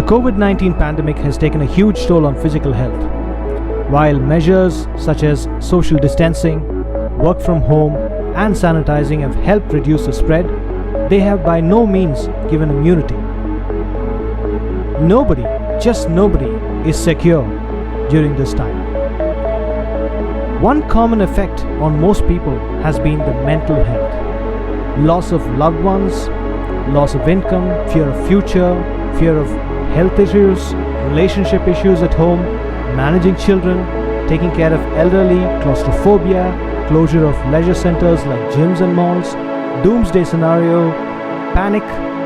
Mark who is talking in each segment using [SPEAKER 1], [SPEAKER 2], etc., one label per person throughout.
[SPEAKER 1] The COVID-19 pandemic has taken a huge toll on physical health. While measures such as social distancing, work from home, and sanitizing have helped reduce the spread, they have by no means given immunity. Nobody, just nobody, is secure during this time. One common effect on most people has been the mental health. Loss of loved ones, loss of income, fear of future, fear of health issues, relationship issues at home, managing children, taking care of elderly, claustrophobia, closure of leisure centers like gyms and malls, doomsday scenario, panic,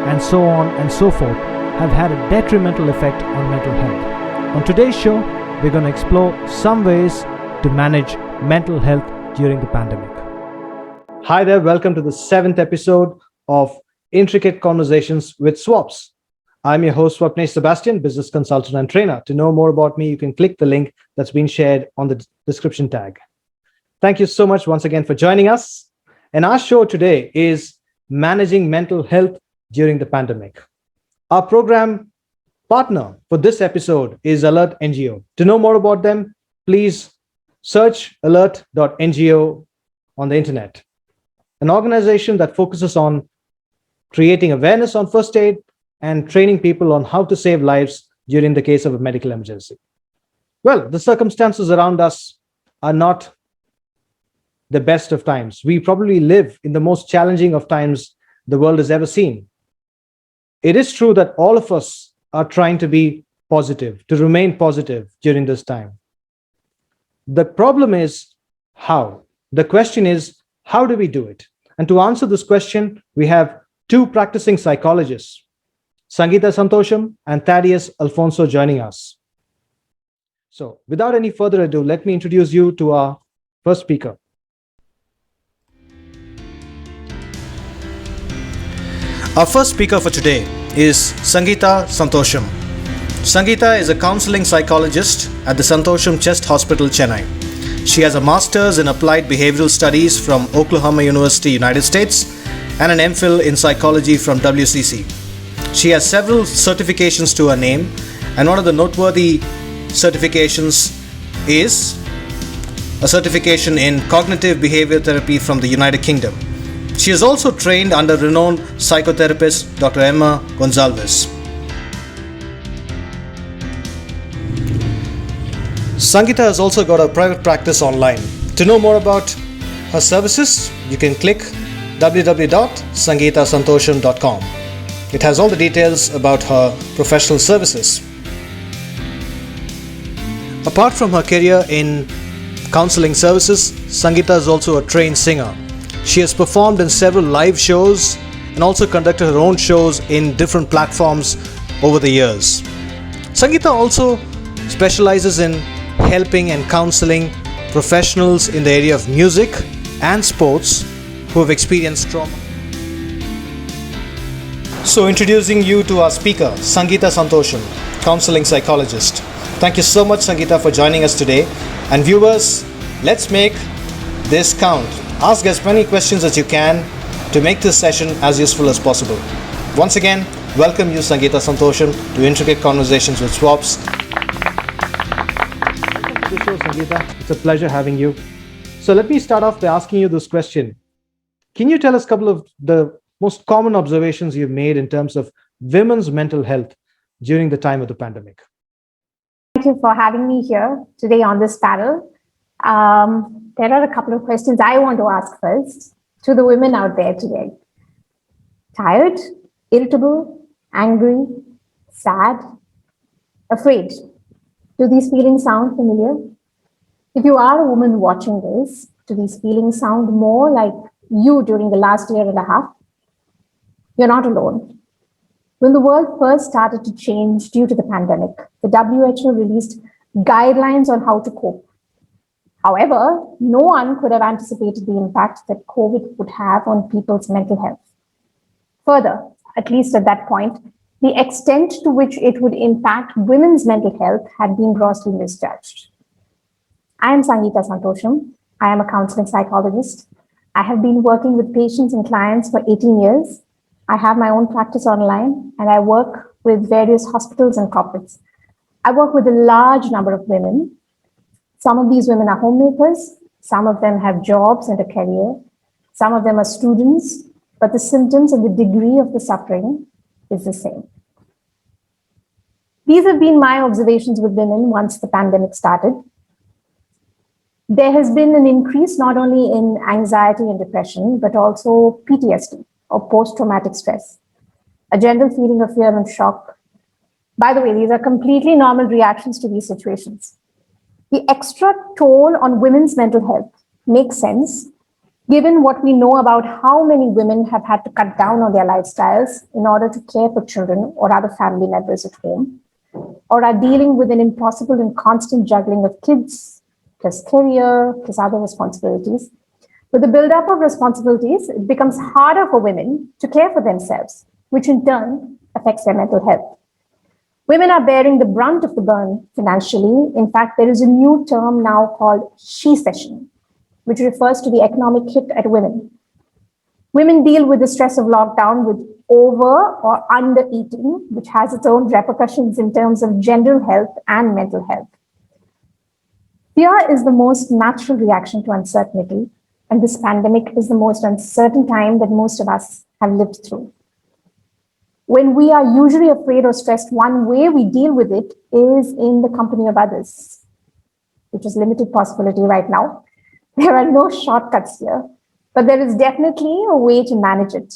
[SPEAKER 1] and so on and so forth have had a detrimental effect on mental health. On today's show, we're going to explore some ways to manage mental health during the pandemic. Hi there, welcome to the 7th episode of Intricate Conversations with Swaps. I'm your host, Swapnesh Sebastian, business consultant and trainer. To know more about me, you can click the link that's been shared on the description tag. Thank you so much once again for joining us. And our show today is Managing Mental Health During the Pandemic. Our program partner for this episode is Alert NGO. To know more about them, please search alert.ngo on the internet. An organization that focuses on creating awareness on first aid and training people on how to save lives during the case of a medical emergency. Well, the circumstances around us are not the best of times. We probably live in the most challenging of times the world has ever seen. It is true that all of us are trying to be positive, to remain positive during this time. The problem is how. The question is, how do we do it? And to answer this question, we have two practicing psychologists, Sangeeta Santosham and Thaddeus Alfonso, joining us. So without any further ado, let me introduce you to our first speaker. Our first speaker for today is Sangeeta Santosham. Sangeeta is a counseling psychologist at the Santosham Chest Hospital, Chennai. She has a master's in applied behavioral studies from Oklahoma University, United States, and an MPhil in psychology from WCC. She has several certifications to her name, and one of the noteworthy certifications is a certification in cognitive behavior therapy from the United Kingdom. She is also trained under renowned psychotherapist Dr. Emma Gonzalez. Sangeeta has also got a private practice online. To know more about her services, you can click www.sangeetasantosham.com. It has all the details about her professional services. Apart from her career in counseling services, Sangeeta is also a trained singer. She has performed in several live shows and also conducted her own shows in different platforms over the years. Sangeeta also specializes in helping and counseling professionals in the area of music and sports who have experienced trauma. So introducing you to our speaker, Sangeeta Santosham, counseling psychologist. Thank you so much, Sangeeta, for joining us today. And viewers, let's make this count. Ask as many questions as you can to make this session as useful as possible. Once again, welcome you, Sangeeta Santosham, to Intricate Conversations with Swaps. Welcome to the show, Sangeeta. It's a pleasure having you. So let me start off by asking you this question. Can you tell us a couple of the most common observations you've made in terms of women's mental health during the time of the pandemic?
[SPEAKER 2] Thank you for having me here today on this panel. There are a couple of questions I want to ask first to the women out there today. Tired, irritable, angry, sad, afraid. Do these feelings sound familiar? If you are a woman watching this, do these feelings sound more like you during the last year and a half? You're not alone. When the world first started to change due to the pandemic, the WHO released guidelines on how to cope. However, no one could have anticipated the impact that COVID would have on people's mental health. Further, at least at that point, the extent to which it would impact women's mental health had been grossly misjudged. I am Sangeeta Santosham. I am a counseling psychologist. I have been working with patients and clients for 18 years. I have my own practice online, and I work with various hospitals and corporates. I work with a large number of women. Some of these women are homemakers, some of them have jobs and a career, some of them are students, but the symptoms and the degree of the suffering is the same. These have been my observations with women once the pandemic started. There has been an increase not only in anxiety and depression, but also PTSD or post-traumatic stress, a general feeling of fear and shock. By the way, these are completely normal reactions to these situations. The extra toll on women's mental health makes sense, given what we know about how many women have had to cut down on their lifestyles in order to care for children or other family members at home, or are dealing with an impossible and constant juggling of kids, plus career, plus other responsibilities. With the buildup of responsibilities, it becomes harder for women to care for themselves, which in turn affects their mental health. Women are bearing the brunt of the burn financially. In fact, there is a new term now called she-cession, which refers to the economic hit at women. Women deal with the stress of lockdown with over or under eating, which has its own repercussions in terms of general health and mental health. Fear is the most natural reaction to uncertainty, and this pandemic is the most uncertain time that most of us have lived through. When we are usually afraid or stressed, one way we deal with it is in the company of others, which is limited possibility right now. There are no shortcuts here, but there is definitely a way to manage it.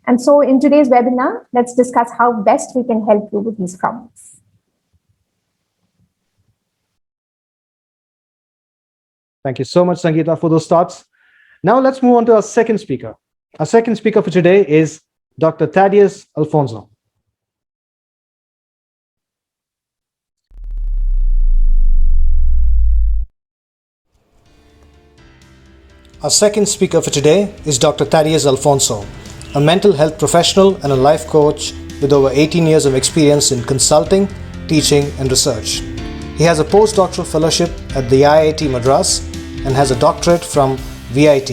[SPEAKER 2] And so in today's webinar, let's discuss how best we can help you with these problems.
[SPEAKER 1] Thank you so much, Sangeeta, for those thoughts. Now let's move on to our second speaker. Our second speaker for today is Dr. Thaddeus Alfonso. Our second speaker for today is Dr. Thaddeus Alfonso, a mental health professional and a life coach with over 18 years of experience in consulting, teaching, and research. He has a postdoctoral fellowship at the IIT Madras and has a doctorate from VIT.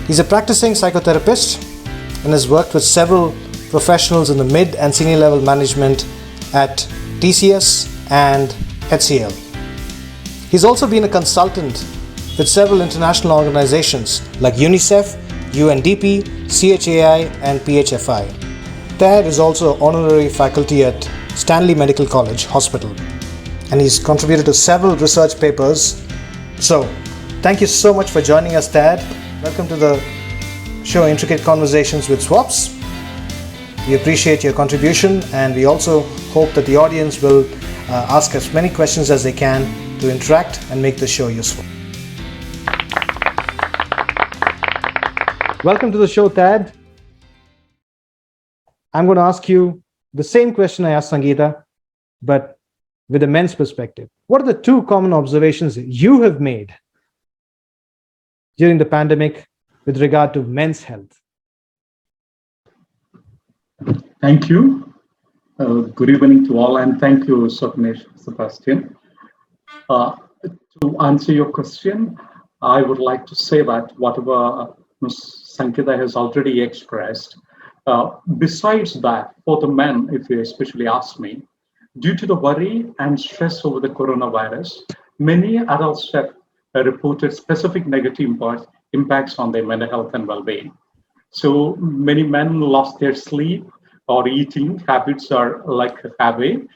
[SPEAKER 1] He's a practicing psychotherapist and has worked with several professionals in the mid and senior level management at TCS and HCL. He's also been a consultant with several international organizations like UNICEF, UNDP, CHAI, and PHFI. Thad is also honorary faculty at Stanley Medical College Hospital, and he's contributed to several research papers. So, thank you so much for joining us, Thad. Welcome to the show Intricate Conversations with Swaps. We appreciate your contribution, and we also hope that the audience will ask as many questions as they can to interact and make the show useful. Welcome to the show, Thad. I'm going to ask you the same question I asked Sangeeta, but with a men's perspective. What are the two common observations you have made during the pandemic with regard to men's health?
[SPEAKER 3] Thank you. Good evening to all, and thank you, Swapnesh, Sebastian. To answer your question, I would like to say that whatever Ms. Sangeeta has already expressed, besides that, for the men, if you especially ask me, due to the worry and stress over the coronavirus, many adults have reported specific negative impacts on their mental health and well-being. So many men lost their sleep or eating habits are like habit,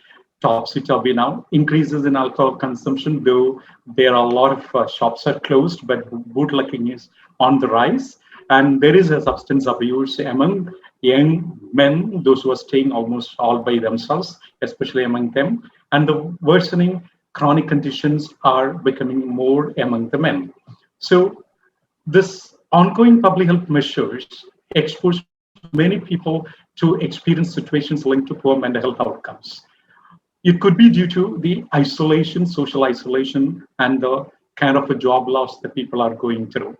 [SPEAKER 3] topsy-turvy now. Increases in alcohol consumption, though there are a lot of shops are closed, but bootlegging is on the rise. And there is a substance abuse among young men, those who are staying almost all by themselves, especially among them. And the worsening chronic conditions are becoming more among the men. So this ongoing public health measures expose many people to experience situations linked to poor mental health outcomes. It could be due to the isolation, social isolation, and the kind of a job loss that people are going through.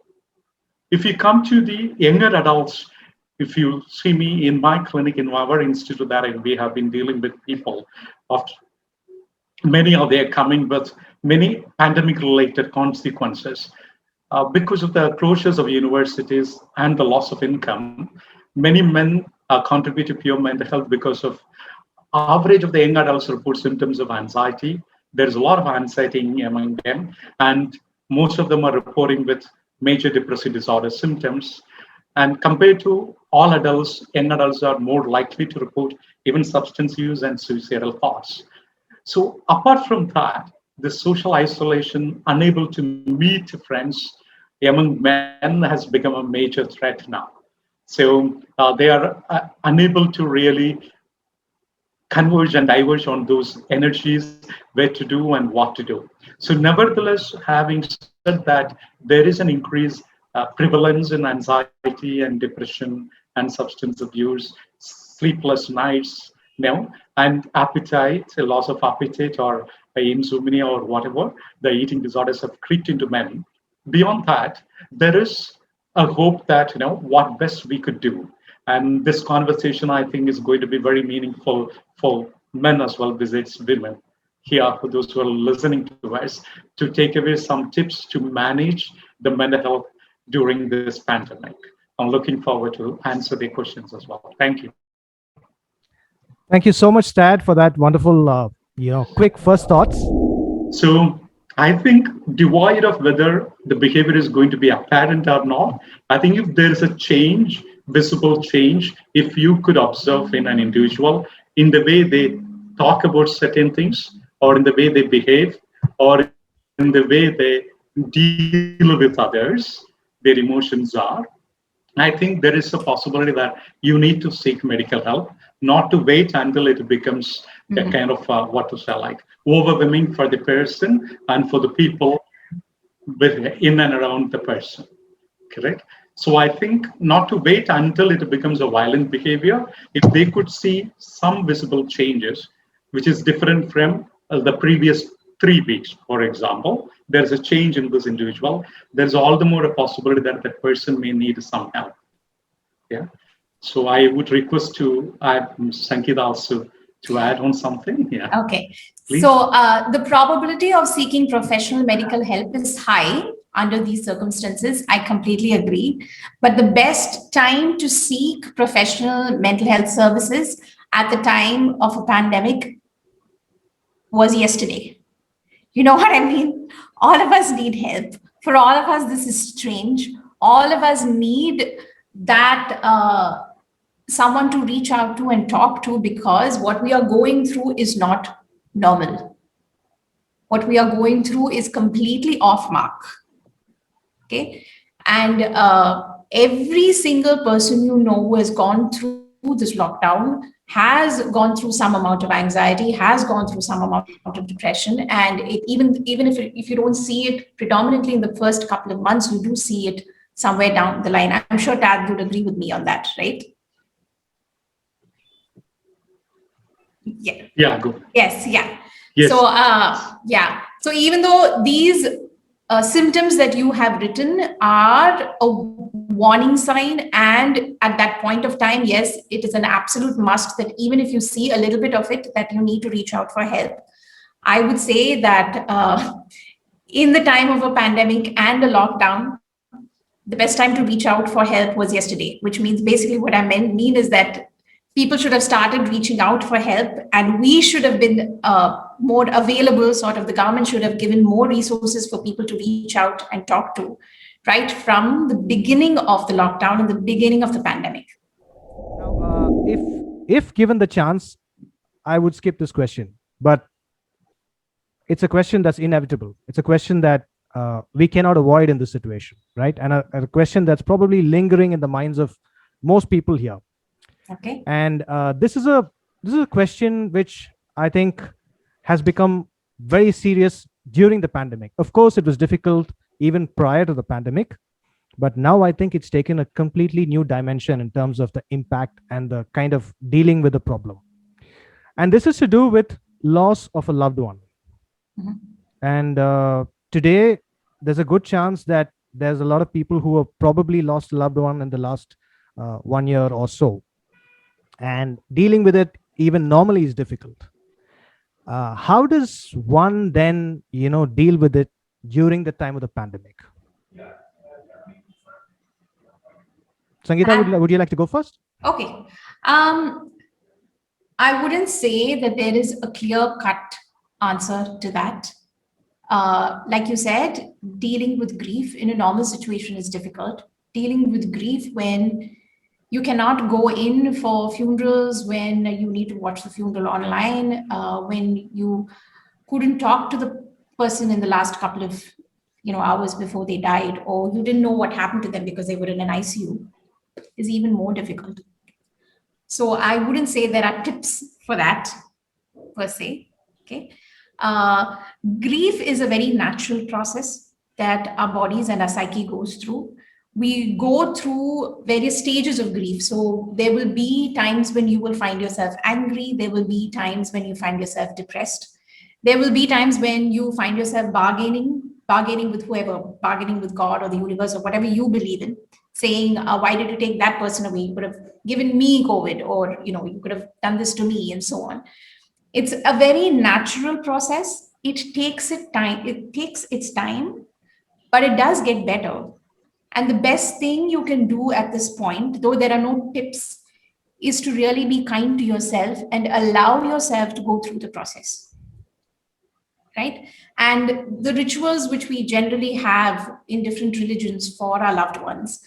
[SPEAKER 3] If you come to the younger adults, if you see me in my clinic in our institute that we have been dealing with people, of many are there coming with many pandemic-related consequences. Because of the closures of universities and the loss of income, many men contribute to pure mental health because of average of the young adults report symptoms of anxiety. There's a lot of anxiety among them, and most of them are reporting with major depressive disorder symptoms. And compared to all adults, young adults are more likely to report even substance use and suicidal thoughts. So apart from that, the social isolation, unable to meet friends among men has become a major threat now. So they are unable to really converge and diverge on those energies, where to do and what to do. So, nevertheless, having said that, there is an increased prevalence in anxiety and depression and substance abuse, sleepless nights, and appetite, a loss of appetite or insomnia or whatever, the eating disorders have creeped into men. Beyond that, there is a hope that what best we could do, and this conversation I think is going to be very meaningful for men as well besides women here, for those who are listening to us, to take away some tips to manage the mental health during this pandemic. I'm looking forward to answer their questions as well. Thank you.
[SPEAKER 1] Thank you so much, Tad, for that wonderful, quick first thoughts.
[SPEAKER 3] So I think devoid of whether the behavior is going to be apparent or not, I think if there is a change, visible change, if you could observe in an individual in the way they talk about certain things, or in the way they behave, or in the way they deal with others, their emotions are, I think there is a possibility that you need to seek medical help, not to wait until it becomes a kind of what to say, like overwhelming for the person and for the people in and around the person. Correct. So I think not to wait until it becomes a violent behavior. If they could see some visible changes, which is different from the previous 3 weeks, for example, there's a change in this individual, there's all the more a possibility that that person may need some help. Yeah. So I would request to add Sankita also to add on something. Yeah.
[SPEAKER 4] Okay.
[SPEAKER 3] Please.
[SPEAKER 4] So the probability of seeking professional medical help is high under these circumstances. I completely agree. But the best time to seek professional mental health services at the time of a pandemic was yesterday. You know what I mean? All of us need help. For all of us, this is strange. All of us need that someone to reach out to and talk to, because what we are going through is not normal. What we are going through is completely off mark. Okay. And every single person you know who has gone through this lockdown has gone through some amount of anxiety, has gone through some amount of depression. And even if you don't see it predominantly in the first couple of months, you do see it somewhere down the line. I'm sure Tad would agree with me on that, right? Yeah.
[SPEAKER 3] Yeah, go.
[SPEAKER 4] Yes, yeah.
[SPEAKER 3] Yes.
[SPEAKER 4] So, yeah. So even though these symptoms that you have written are a warning sign, and at that point of time, yes, it is an absolute must that even if you see a little bit of it, that you need to reach out for help. I would say that in the time of a pandemic and a lockdown, the best time to reach out for help was yesterday, which means basically what I mean is that people should have started reaching out for help, and we should have been more available. Sort of the government should have given more resources for people to reach out and talk to, right from the beginning of the lockdown and the beginning of the pandemic.
[SPEAKER 1] Now, if given the chance, I would skip this question, but it's a question that's inevitable. It's a question that we cannot avoid in this situation, right? And a question that's probably lingering in the minds of most people here.
[SPEAKER 4] Okay.
[SPEAKER 1] And this is a question which I think has become very serious during the pandemic. Of course, it was difficult even prior to the pandemic, but now I think it's taken a completely new dimension in terms of the impact and the kind of dealing with the problem. And this is to do with loss of a loved one.
[SPEAKER 4] Mm-hmm.
[SPEAKER 1] And today, there's a good chance that there's a lot of people who have probably lost a loved one in the last 1 year or so. And dealing with it even normally is difficult. How does one then, deal with it during the time of the pandemic? Sangeeta, would you like to go first?
[SPEAKER 4] Okay. I wouldn't say that there is a clear-cut answer to that. Like you said, dealing with grief in a normal situation is difficult. Dealing with grief when you cannot go in for funerals, when you need to watch the funeral online, when you couldn't talk to the person in the last couple of hours before they died, or you didn't know what happened to them because they were in an ICU, is even more difficult. So I wouldn't say there are tips for that per se. Okay. Uh, Grief is a very natural process that our bodies and our psyche goes through. We go through various stages of grief. So there will be times when you will find yourself angry. There will be times when you find yourself depressed. There will be times when you find yourself bargaining with whoever, bargaining with God or the universe or whatever you believe in, saying, why did you take that person away? You could have given me COVID, or you could have done this to me, and so on. It's a very natural process. It takes its time, but it does get better. And the best thing you can do at this point, though there are no tips, is to really be kind to yourself and allow yourself to go through the process. Right? And the rituals which we generally have in different religions for our loved ones,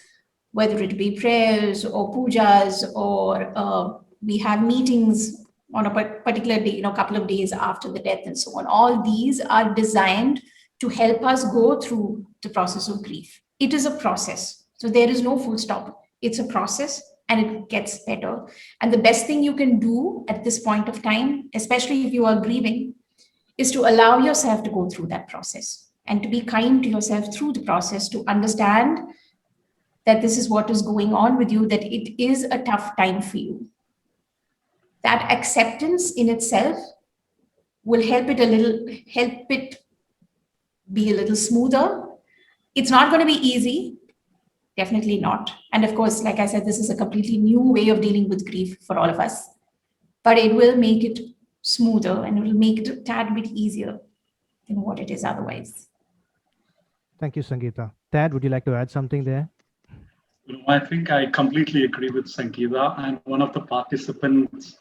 [SPEAKER 4] whether it be prayers or pujas, or we have meetings on a particular day, a couple of days after the death and so on. All these are designed to help us go through the process of grief. It is a process. So there is no full stop. It's a process and it gets better. And the best thing you can do at this point of time, especially if you are grieving, is to allow yourself to go through that process and to be kind to yourself through the process, to understand that this is what is going on with you, that it is a tough time for you. That acceptance in itself will help it be a little smoother. It's not going to be easy, definitely not. And of course, like I said, this is a completely new way of dealing with grief for all of us, but it will make it smoother and it will make it a tad bit easier than what it is otherwise.
[SPEAKER 1] Thank you, Sangeeta. Tad, would you like to add something there?
[SPEAKER 3] I think I completely agree with Sangeeta, and one of the participants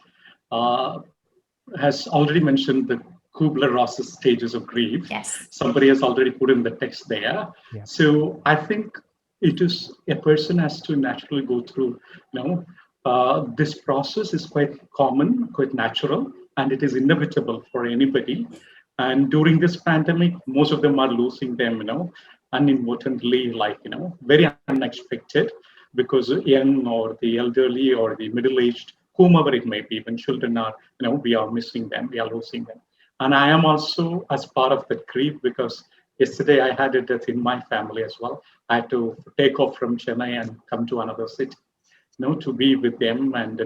[SPEAKER 3] has already mentioned the Kubler-Ross's stages of grief.
[SPEAKER 4] Yes.
[SPEAKER 3] Somebody has already put in the text there.
[SPEAKER 1] Yeah.
[SPEAKER 3] So I think it is a person has to naturally go through, this process is quite common, quite natural, and it is inevitable for anybody. And during this pandemic, most of them are losing them, uninadvertently, very unexpected, because young or the elderly or the middle-aged, whomever it may be, when children are, we are missing them, we are losing them. And I am also as part of that grief, because yesterday I had a death in my family as well. I had to take off from Chennai and come to another city, to be with them. And,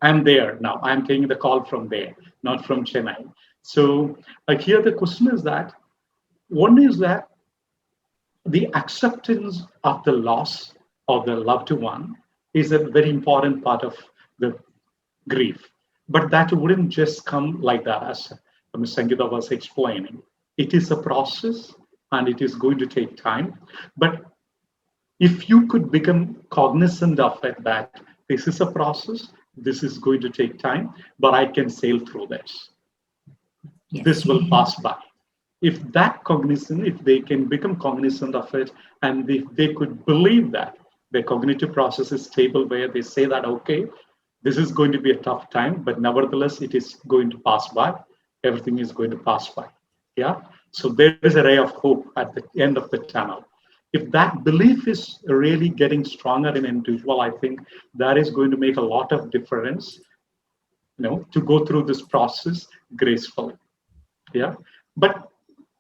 [SPEAKER 3] I'm there now. I'm taking the call from there, not from Chennai. So here the question is that, one is that the acceptance of the loss of the loved one is a very important part of the grief. But that wouldn't just come like that, as Sangeeta was explaining. It is a process and it is going to take time. But if you could become cognizant of it, that this is a process, this is going to take time, but I can sail through this. Yes. This will pass by. If that cognizant, if they can become cognizant of it, and if they could believe that the cognitive process is stable, where they say that, okay, this is going to be a tough time, but nevertheless, it is going to pass by. Everything is going to pass by. Yeah. So there is a ray of hope at the end of the tunnel. If that belief is really getting stronger in an individual, I think that is going to make a lot of difference, to go through this process gracefully. Yeah. But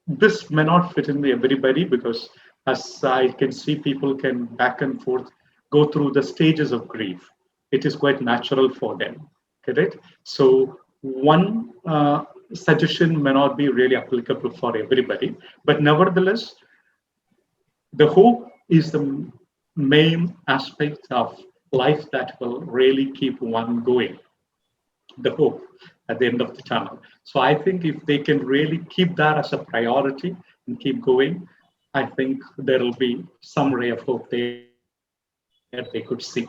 [SPEAKER 3] this may not fit in everybody, because as I can see, people can back and forth go through the stages of grief. It is quite natural for them. Correct? So one suggestion may not be really applicable for everybody, but nevertheless, the hope is the main aspect of life that will really keep one going. The hope at the end of the tunnel. So I think if they can really keep that as a priority and keep going, I think there will be some ray of hope there that they could see.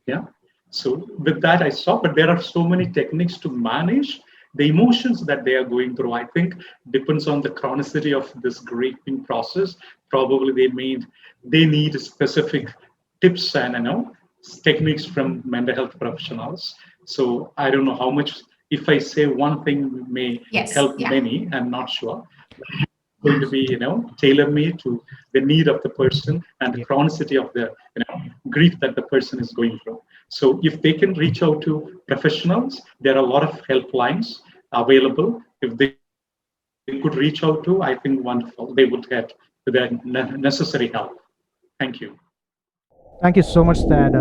[SPEAKER 3] Yeah. So with that, I stop. But there are so many techniques to manage the emotions that they are going through. I think depends on the chronicity of this grieving process. Probably they need specific tips and techniques from mental health professionals. So I don't know how much. If I say one thing may
[SPEAKER 4] Yes.
[SPEAKER 3] help
[SPEAKER 4] Yeah.
[SPEAKER 3] many, I'm not sure. Going to be tailor-made to the need of the person and the
[SPEAKER 1] Yeah.
[SPEAKER 3] chronicity of the grief that the person is going through. So if they can reach out to professionals, there are a lot of helplines available. If they could reach out to, I think wonderful, they would get the necessary help. Thank you.
[SPEAKER 1] Thank you so much, Thad.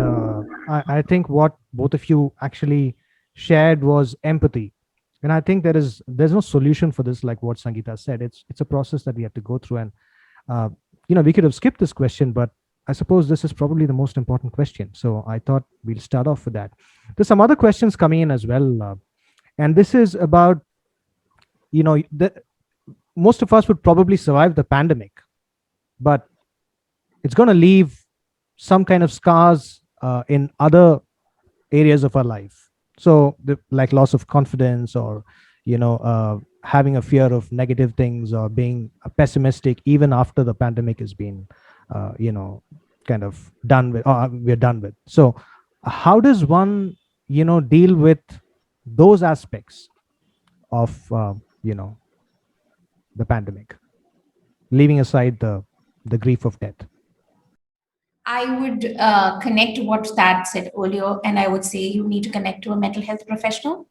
[SPEAKER 1] I think what both of you actually shared was empathy. And I think there's no solution for this, like what Sangeeta said. It's a process that we have to go through. And uh, we could have skipped this question, but I suppose this is probably the most important question. So I thought we'll start off with that. There's some other questions coming in as well. And this is about, most of us would probably survive the pandemic, but it's going to leave some kind of scars in other areas of our life. So like loss of confidence, or having a fear of negative things, or being pessimistic even after the pandemic has been kind of done with, or we're done with. So how does one deal with those aspects of the pandemic, leaving aside the grief of death?
[SPEAKER 4] I would connect to what Thad said earlier, and I would say you need to connect to a mental health professional,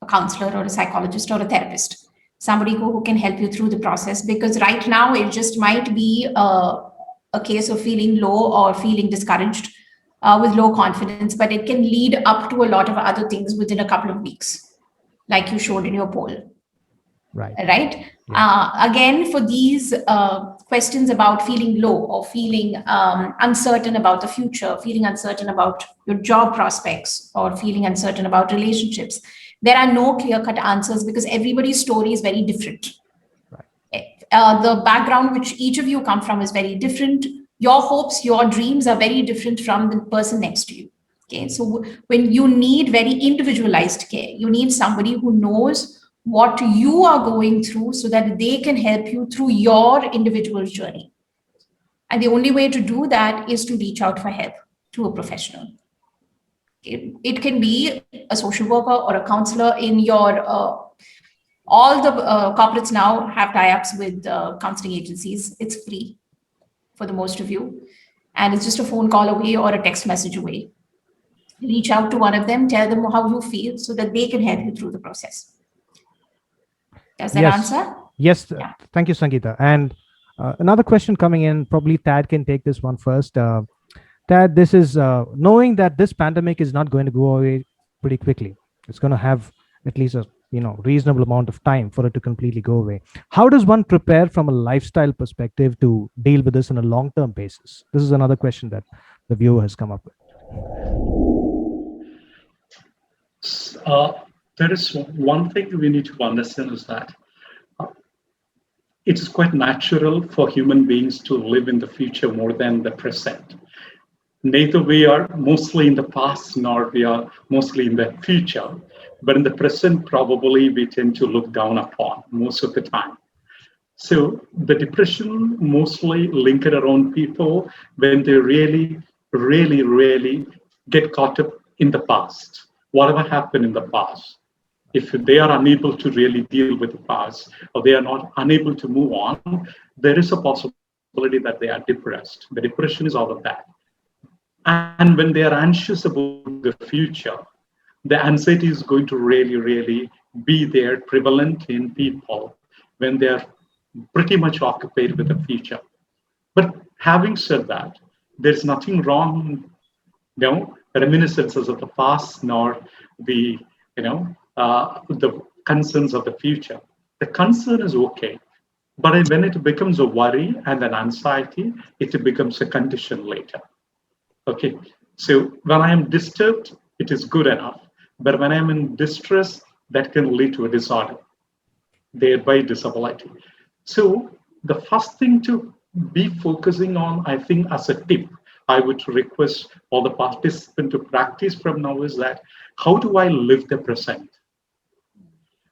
[SPEAKER 4] a counselor or a psychologist or a therapist, somebody who can help you through the process. Because right now it just might be a case of feeling low or feeling discouraged with low confidence, but it can lead up to a lot of other things within a couple of weeks, like you showed in your poll. Right. Again, for these questions about feeling low or feeling uncertain about the future, feeling uncertain about your job prospects, or feeling uncertain about relationships, there are no clear-cut answers, because everybody's story is very different. The background which each of you come from is very different. Your hopes, your dreams are very different from the person next to you. Okay, so when you need very individualized care, you need somebody who knows what you are going through, so that they can help you through your individual journey. And the only way to do that is to reach out for help to a professional. It can be a social worker or a counselor in your all the corporates now have tie-ups with counseling agencies. It's free for the most of you, and it's just a phone call away or a text message away. Reach out to one of them, tell them how you feel, so that they can help you through the process. Does that answer?
[SPEAKER 1] Yes. Yeah. Thank you, Sangeeta. And another question coming in, probably Thad can take this one first. Thad, this is knowing that this pandemic is not going to go away pretty quickly. It's going to have at least a reasonable amount of time for it to completely go away. How does one prepare from a lifestyle perspective to deal with this on a long-term basis? This is another question that the viewer has come up with.
[SPEAKER 3] There is one thing we need to understand, is that it's quite natural for human beings to live in the future more than the present. Neither we are mostly in the past, nor we are mostly in the future. But in the present, probably we tend to look down upon most of the time. So the depression mostly linked around people when they really, really, really get caught up in the past. Whatever happened in the past. If they are unable to really deal with the past, or they are not unable to move on, there is a possibility that they are depressed. The depression is all of that. And when they are anxious about the future, the anxiety is going to really, really be there, prevalent in people when they are pretty much occupied with the future. But having said that, there's nothing wrong, reminiscences of the past, nor the the concerns of the future. The concern is okay, but when it becomes a worry and an anxiety, it becomes a condition later. Okay, so when I am disturbed, it is good enough, but when I am in distress, that can lead to a disorder, thereby disability. So the first thing to be focusing on, I think, as a tip, I would request all the participants to practice from now is that how do I live the present?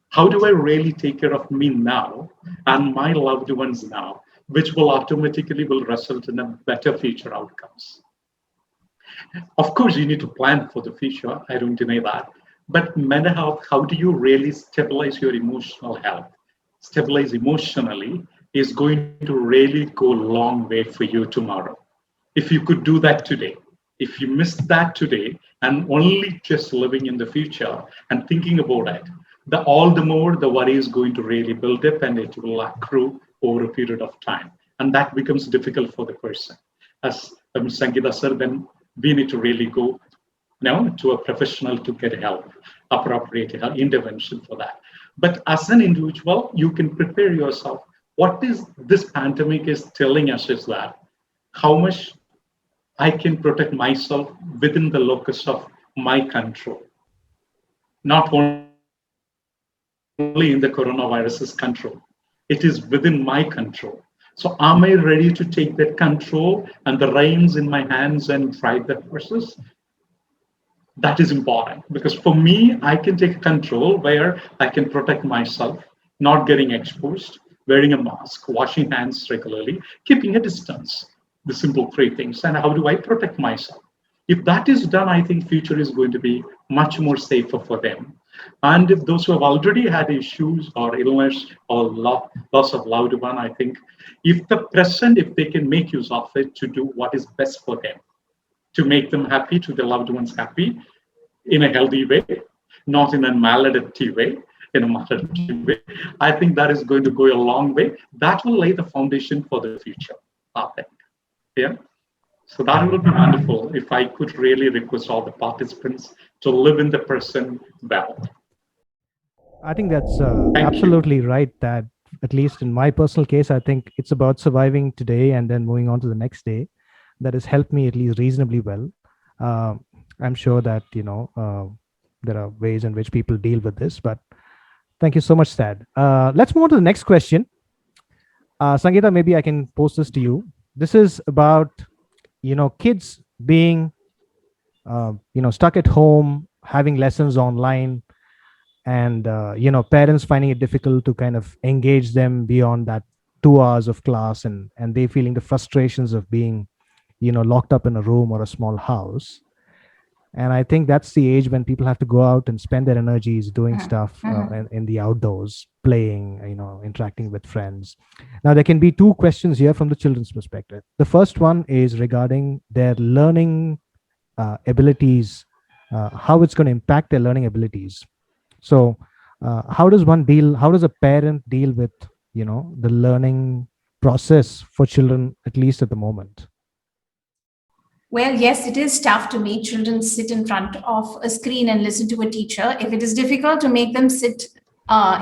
[SPEAKER 3] How do I really take care of me now and my loved ones now, which will automatically will result in a better future outcomes? Of course, you need to plan for the future. I don't deny that. But mental health, how do you really stabilize your emotional health? Stabilize emotionally is going to really go a long way for you tomorrow. If you could do that today, if you missed that today and only just living in the future and thinking about it, all the more the worry is going to really build up and it will accrue over a period of time. And that becomes difficult for the person. As Sangeeta said, then we need to really go to a professional to get help, appropriate intervention for that. But as an individual, you can prepare yourself. What is this pandemic is telling us is that how much I can protect myself within the locus of my control, not only in the coronavirus's control. It is within my control. So am I ready to take that control and the reins in my hands and drive the horses? That is important because for me, I can take control where I can protect myself, not getting exposed, wearing a mask, washing hands regularly, keeping a distance, the simple three things. And how do I protect myself? If that is done, I think future is going to be much more safer for them. And if those who have already had issues or illness or loss of loved one, I think if the present, if they can make use of it to do what is best for them, to make them happy, to their loved ones happy in a healthy way, not in a maladaptive way, in a maladaptive way, I think that is going to go a long way. That will lay the foundation for the future, I think. Yeah. So that would be wonderful if I could really request all the participants to live in the present well.
[SPEAKER 1] I think that's absolutely right. That at least in my personal case, I think it's about surviving today and then moving on to the next day. That has helped me at least reasonably well. I'm sure that, there are ways in which people deal with this, but thank you so much, Sad. Let's move on to the next question. Sangeeta, maybe I can pose this to you. This is about, kids being, stuck at home, having lessons online, and, parents finding it difficult to kind of engage them beyond that 2 hours of class, and they feeling the frustrations of being, locked up in a room or a small house. And I think that's the age when people have to go out and spend their energies doing stuff in the outdoors, playing, interacting with friends. Now, there can be two questions here from the children's perspective. The first one is regarding their learning abilities, how it's going to impact their learning abilities. So how does a parent deal with, the learning process for children, at least at the moment?
[SPEAKER 4] Well, yes, it is tough to make children sit in front of a screen and listen to a teacher. If it is difficult to make them sit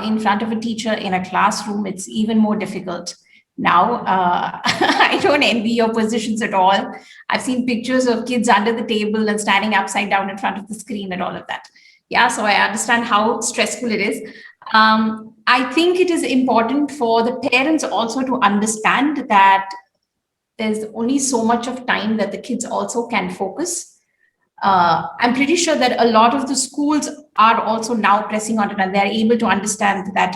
[SPEAKER 4] in front of a teacher in a classroom, it's even more difficult. Now, I don't envy your positions at all. I've seen pictures of kids under the table and standing upside down in front of the screen and all of that. Yeah, so I understand how stressful it is. I think it is important for the parents also to understand that there's only so much of time that the kids also can focus. I'm pretty sure that a lot of the schools are also now pressing on it, and they're able to understand that,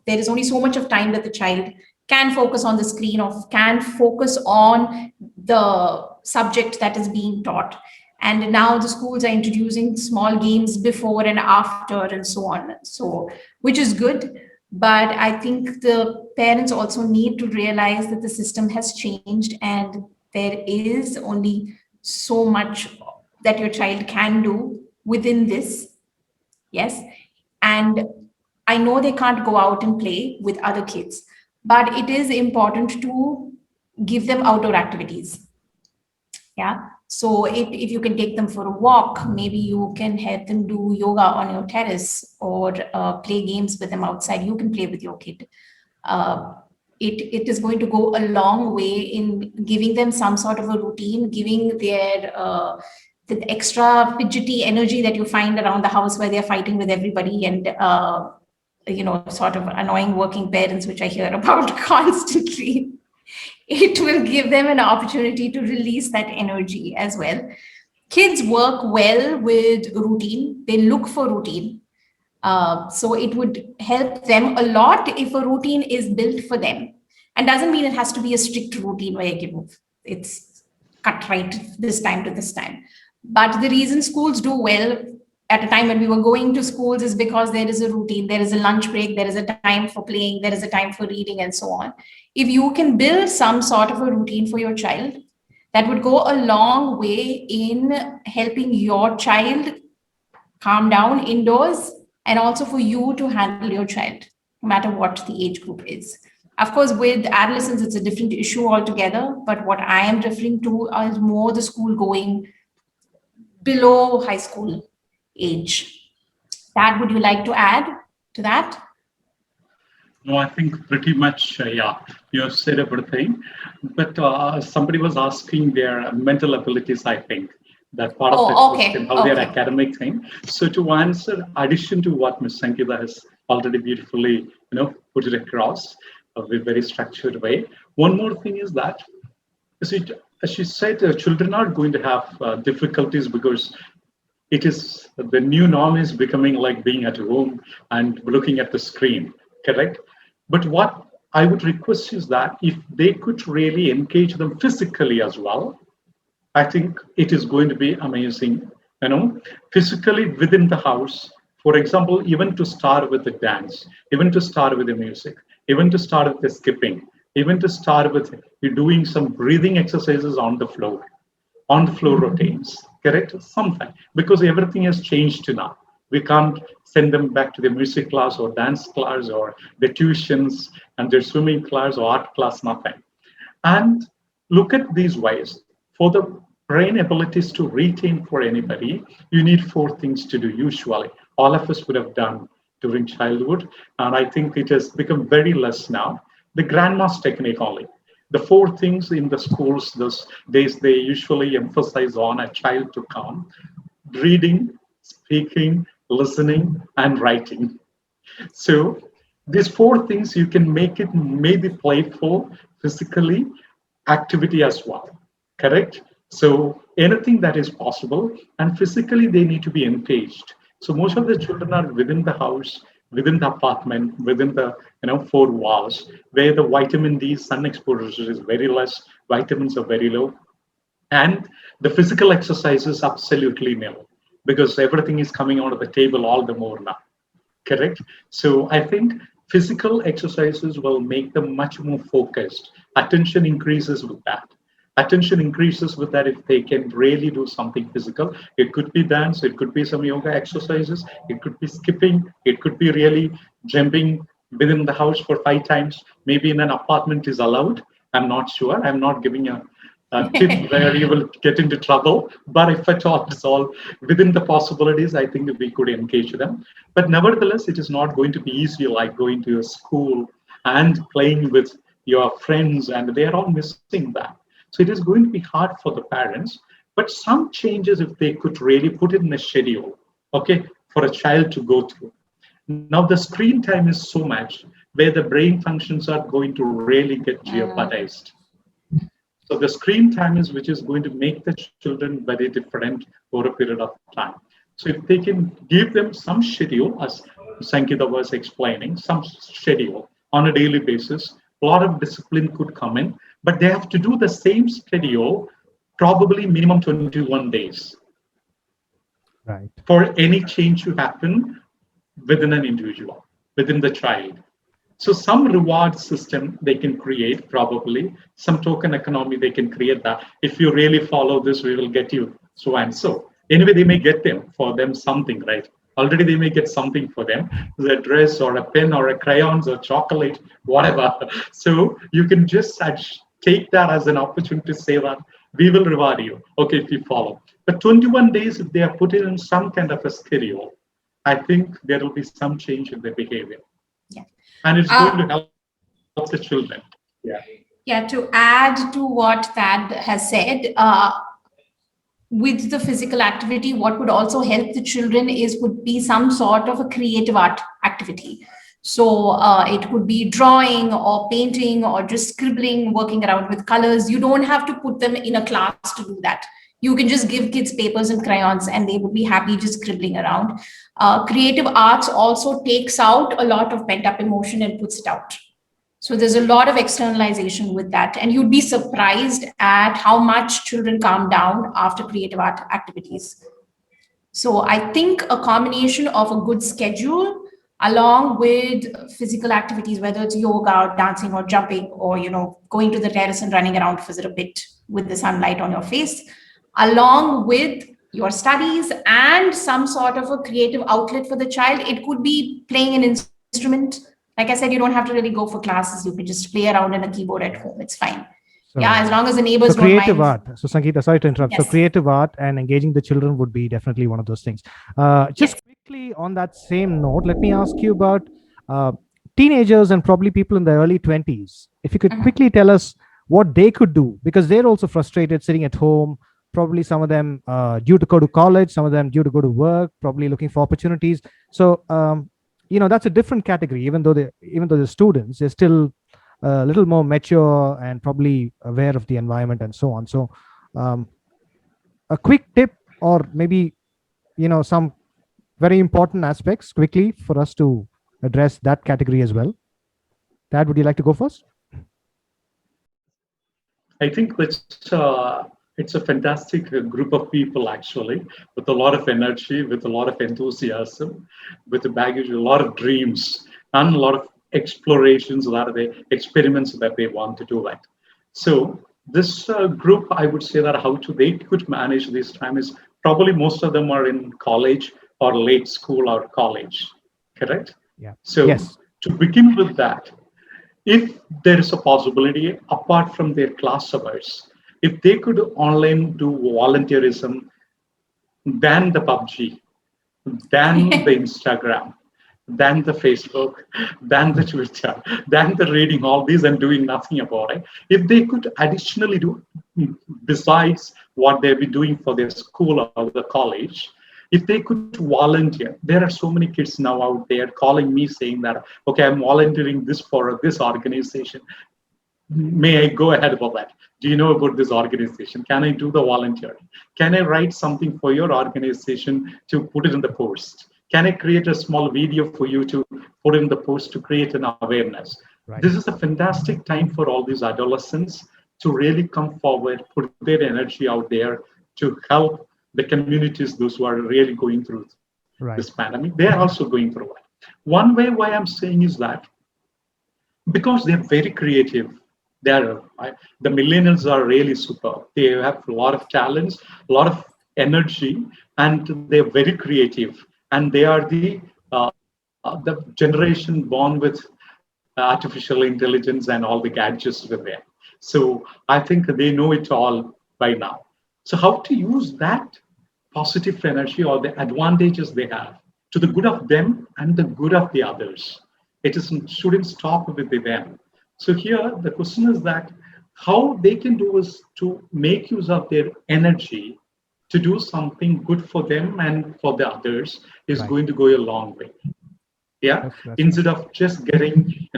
[SPEAKER 4] there is only so much of time that the child can focus on the screen or can focus on the subject that is being taught. And now the schools are introducing small games before and after and so on. So, which is good. But I think the parents also need to realize that the system has changed and there is only so much that your child can do within this. Yes. And I know they can't go out and play with other kids, but it is important to give them outdoor activities. Yeah. So if you can take them for a walk, maybe you can help them do yoga on your terrace or play games with them outside. You can play with your kid. It is going to go a long way in giving them some sort of a routine, giving their the extra fidgety energy that you find around the house where they're fighting with everybody and sort of annoying working parents, which I hear about constantly. it will give them an opportunity to release that energy as well. Kids work well with routine. They look for routine. So it would help them a lot if a routine is built for them. And doesn't mean it has to be a strict routine where you can, it's cut right this time to this time. But the reason schools do well at a time when we were going to schools is because there is a routine, there is a lunch break, there is a time for playing, there is a time for reading, and so on. If you can build some sort of a routine for your child, that would go a long way in helping your child calm down indoors, and also for you to handle your child, no matter what the age group is. Of course, with adolescents, it's a different issue altogether. But what I am referring to is more the school going below high school age. Dad, would you like to add to that?
[SPEAKER 3] No, I think pretty much, yeah, you have said everything. But somebody was asking their mental abilities, I think, that part of the question, how their academic thing. So to answer, addition to what Ms. Sankita has already beautifully, put it across a very structured way. One more thing is that, as she said, children are going to have difficulties because it is the new norm is becoming like being at home and looking at the screen, correct? But what I would request is that if they could really engage them physically as well, I think it is going to be amazing, physically within the house. For example, even to start with the dance, even to start with the music, even to start with the skipping, even to start with you doing some breathing exercises on the floor routines, correct? Something, because everything has changed now. We can't send them back to the music class or dance class or the tuitions and their swimming class or art class, nothing. And look at these ways. For the brain abilities to retain for anybody, you need 4 things to do usually. All of us would have done during childhood. And I think it has become very less now. The grandma's technique only. The 4 things in the schools those days they usually emphasize on a child to calm: reading, speaking, listening, and writing. So these 4 things, you can make it maybe playful, physically, activity as well, correct? So anything that is possible, and physically they need to be engaged. So most of the children are within the house, within the apartment, within the 4 walls, where the vitamin D sun exposure is very less, vitamins are very low, and the physical exercise is absolutely nil because everything is coming out of the table all the more now, correct? So I think physical exercises will make them much more focused. Attention increases with that. Attention increases with that if they can really do something physical. It could be dance, it could be some yoga exercises, it could be skipping, it could be really jumping within the house for 5 times. Maybe in an apartment is allowed. I'm not sure. I'm not giving a tip where you will get into trouble. But if at all it's all within the possibilities, I think we could engage them. But nevertheless, it is not going to be easy like going to a school and playing with your friends, and they are all missing that. So it is going to be hard for the parents, but some changes, if they could really put it in a schedule, okay, for a child to go through. Now the screen time is so much where the brain functions are going to really get jeopardized. So the screen time is which is going to make the children very different over a period of time. So if they can give them some schedule, as Sankita was explaining, some schedule on a daily basis, a lot of discipline could come in, but they have to do the same schedule, probably minimum 21 days.
[SPEAKER 1] Right.
[SPEAKER 3] For any change to happen within an individual, within the child. So some reward system they can create, probably some token economy they can create that if you really follow this, we will get you so and so. Anyway, they may get them for them something, right? Already they may get something for them, a dress or a pen or a crayons or chocolate, whatever. So you can just take that as an opportunity to say that we will reward you, okay, if you follow. But 21 days, if they are put in some kind of a schedule, I think there will be some change in their behavior.
[SPEAKER 4] Yeah.
[SPEAKER 3] And it's going to help the children. Yeah.
[SPEAKER 4] Yeah, to add to what Thad has said, with the physical activity, what would also help the children would be some sort of a creative art activity. So it could be drawing or painting or just scribbling, working around with colors. You don't have to put them in a class to do that. You can just give kids papers and crayons and they would be happy just scribbling around. Creative arts also takes out a lot of pent up emotion and puts it out. So there's a lot of externalization with that. And you'd be surprised at how much children calm down after creative art activities. So I think a combination of a good schedule along with physical activities, whether it's yoga or dancing or jumping or, going to the terrace and running around for a bit with the sunlight on your face, along with your studies and some sort of a creative outlet for the child. It could be playing an instrument. Like I said, you don't have to really go for classes. You can just play around in a keyboard at home. It's fine.
[SPEAKER 1] So,
[SPEAKER 4] yeah, as long as the neighbors
[SPEAKER 1] so creative
[SPEAKER 4] don't mind.
[SPEAKER 1] art. So Sangeeta, sorry to interrupt.
[SPEAKER 4] Yes.
[SPEAKER 1] So creative art and engaging the children would be definitely one of those things. Just quickly on that same note, let me ask you about teenagers and probably people in their early 20s. If you could quickly tell us what they could do, because they're also frustrated sitting at home, probably some of them due to go to college, some of them due to go to work, probably looking for opportunities. So, that's a different category. Even though they're students, they're still a little more mature and probably aware of the environment and so on. So a quick tip or maybe, some very important aspects quickly for us to address that category as well. Dad, would you like to go first?
[SPEAKER 3] I think it's a fantastic group of people, actually, with a lot of energy, with a lot of enthusiasm, with a baggage, a lot of dreams, and a lot of explorations, a lot of the experiments that they want to do. Right. So this group, I would say that they could manage this time is probably most of them are in college or late school or college, correct?
[SPEAKER 1] Yeah.
[SPEAKER 3] So
[SPEAKER 1] yes.
[SPEAKER 3] To begin with that, if there is a possibility, apart from their class hours, if they could online do volunteerism, than the PUBG, than the Instagram, than the Facebook, than the Twitter, than the reading all these and doing nothing about it. If they could additionally do, besides what they'll be doing for their school or the college, if they could volunteer, there are so many kids now out there calling me saying that, okay, I'm volunteering this for this organization. May I go ahead about that? Do you know about this organization? Can I do the volunteering? Can I write something for your organization to put it in the post? Can I create a small video for you to put in the post to create an awareness? Right. This is a fantastic time for all these adolescents to really come forward, put their energy out there to help the communities, those who are really going through this pandemic. They are also going through it. One way why I'm saying is that because they're very creative, the millennials are really super. They have a lot of talents, a lot of energy, and they're very creative. And they are the generation born with artificial intelligence and all the gadgets with them. So I think they know it all by now. So how to use that positive energy or the advantages they have to the good of them and the good of the others. It shouldn't stop with them. So here the question is that how they can do is to make use of their energy to do something good for them and for the others is going to go a long way. Yeah. That's instead of just getting,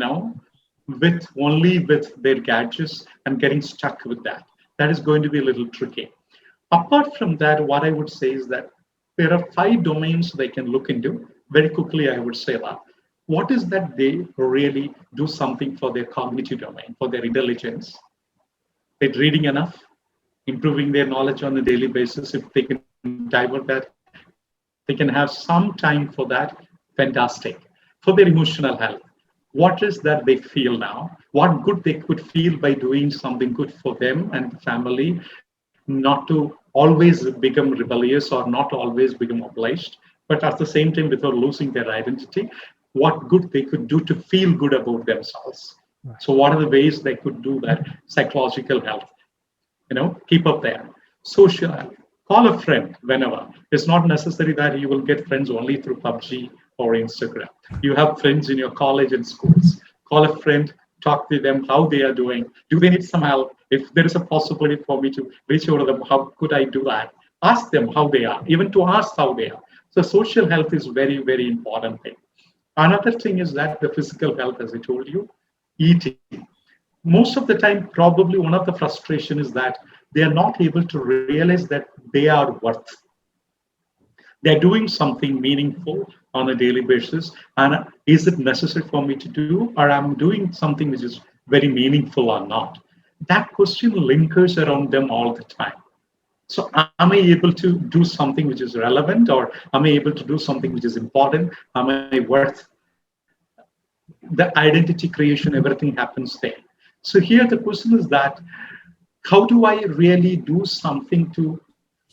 [SPEAKER 3] with their gadgets and getting stuck with that. That is going to be a little tricky. Apart from that, what I would say is that there are 5 domains they can look into. Very quickly, I would say that. What is that they really do something for their cognitive domain, for their intelligence? They're reading enough, improving their knowledge on a daily basis. If they can divert that, they can have some time for that. Fantastic. For their emotional health, what is that they feel now? What good they could feel by doing something good for them and the family, not to always become rebellious or not always become obliged, but at the same time without losing their identity, what good they could do to feel good about themselves. Right. So what are the ways they could do that? Psychological health, keep up there. Social health, call a friend whenever. It's not necessary that you will get friends only through PUBG or Instagram. You have friends in your college and schools. Call a friend, talk to them, how they are doing. Do they need some help? If there is a possibility for me to reach out to them, how could I do that? Ask them how they are, even to ask how they are. So social health is very, very important thing. Another thing is that the physical health, as I told you, eating. Most of the time, probably one of the frustration is that they are not able to realize that they are worth. They're doing something meaningful on a daily basis. And is it necessary for me to do, or I'm doing something which is very meaningful or not? That question lingers around them all the time. So am I able to do something which is relevant, or am I able to do something which is important? Am I worth the identity creation? Everything happens there. So here the question is that how do I really do something to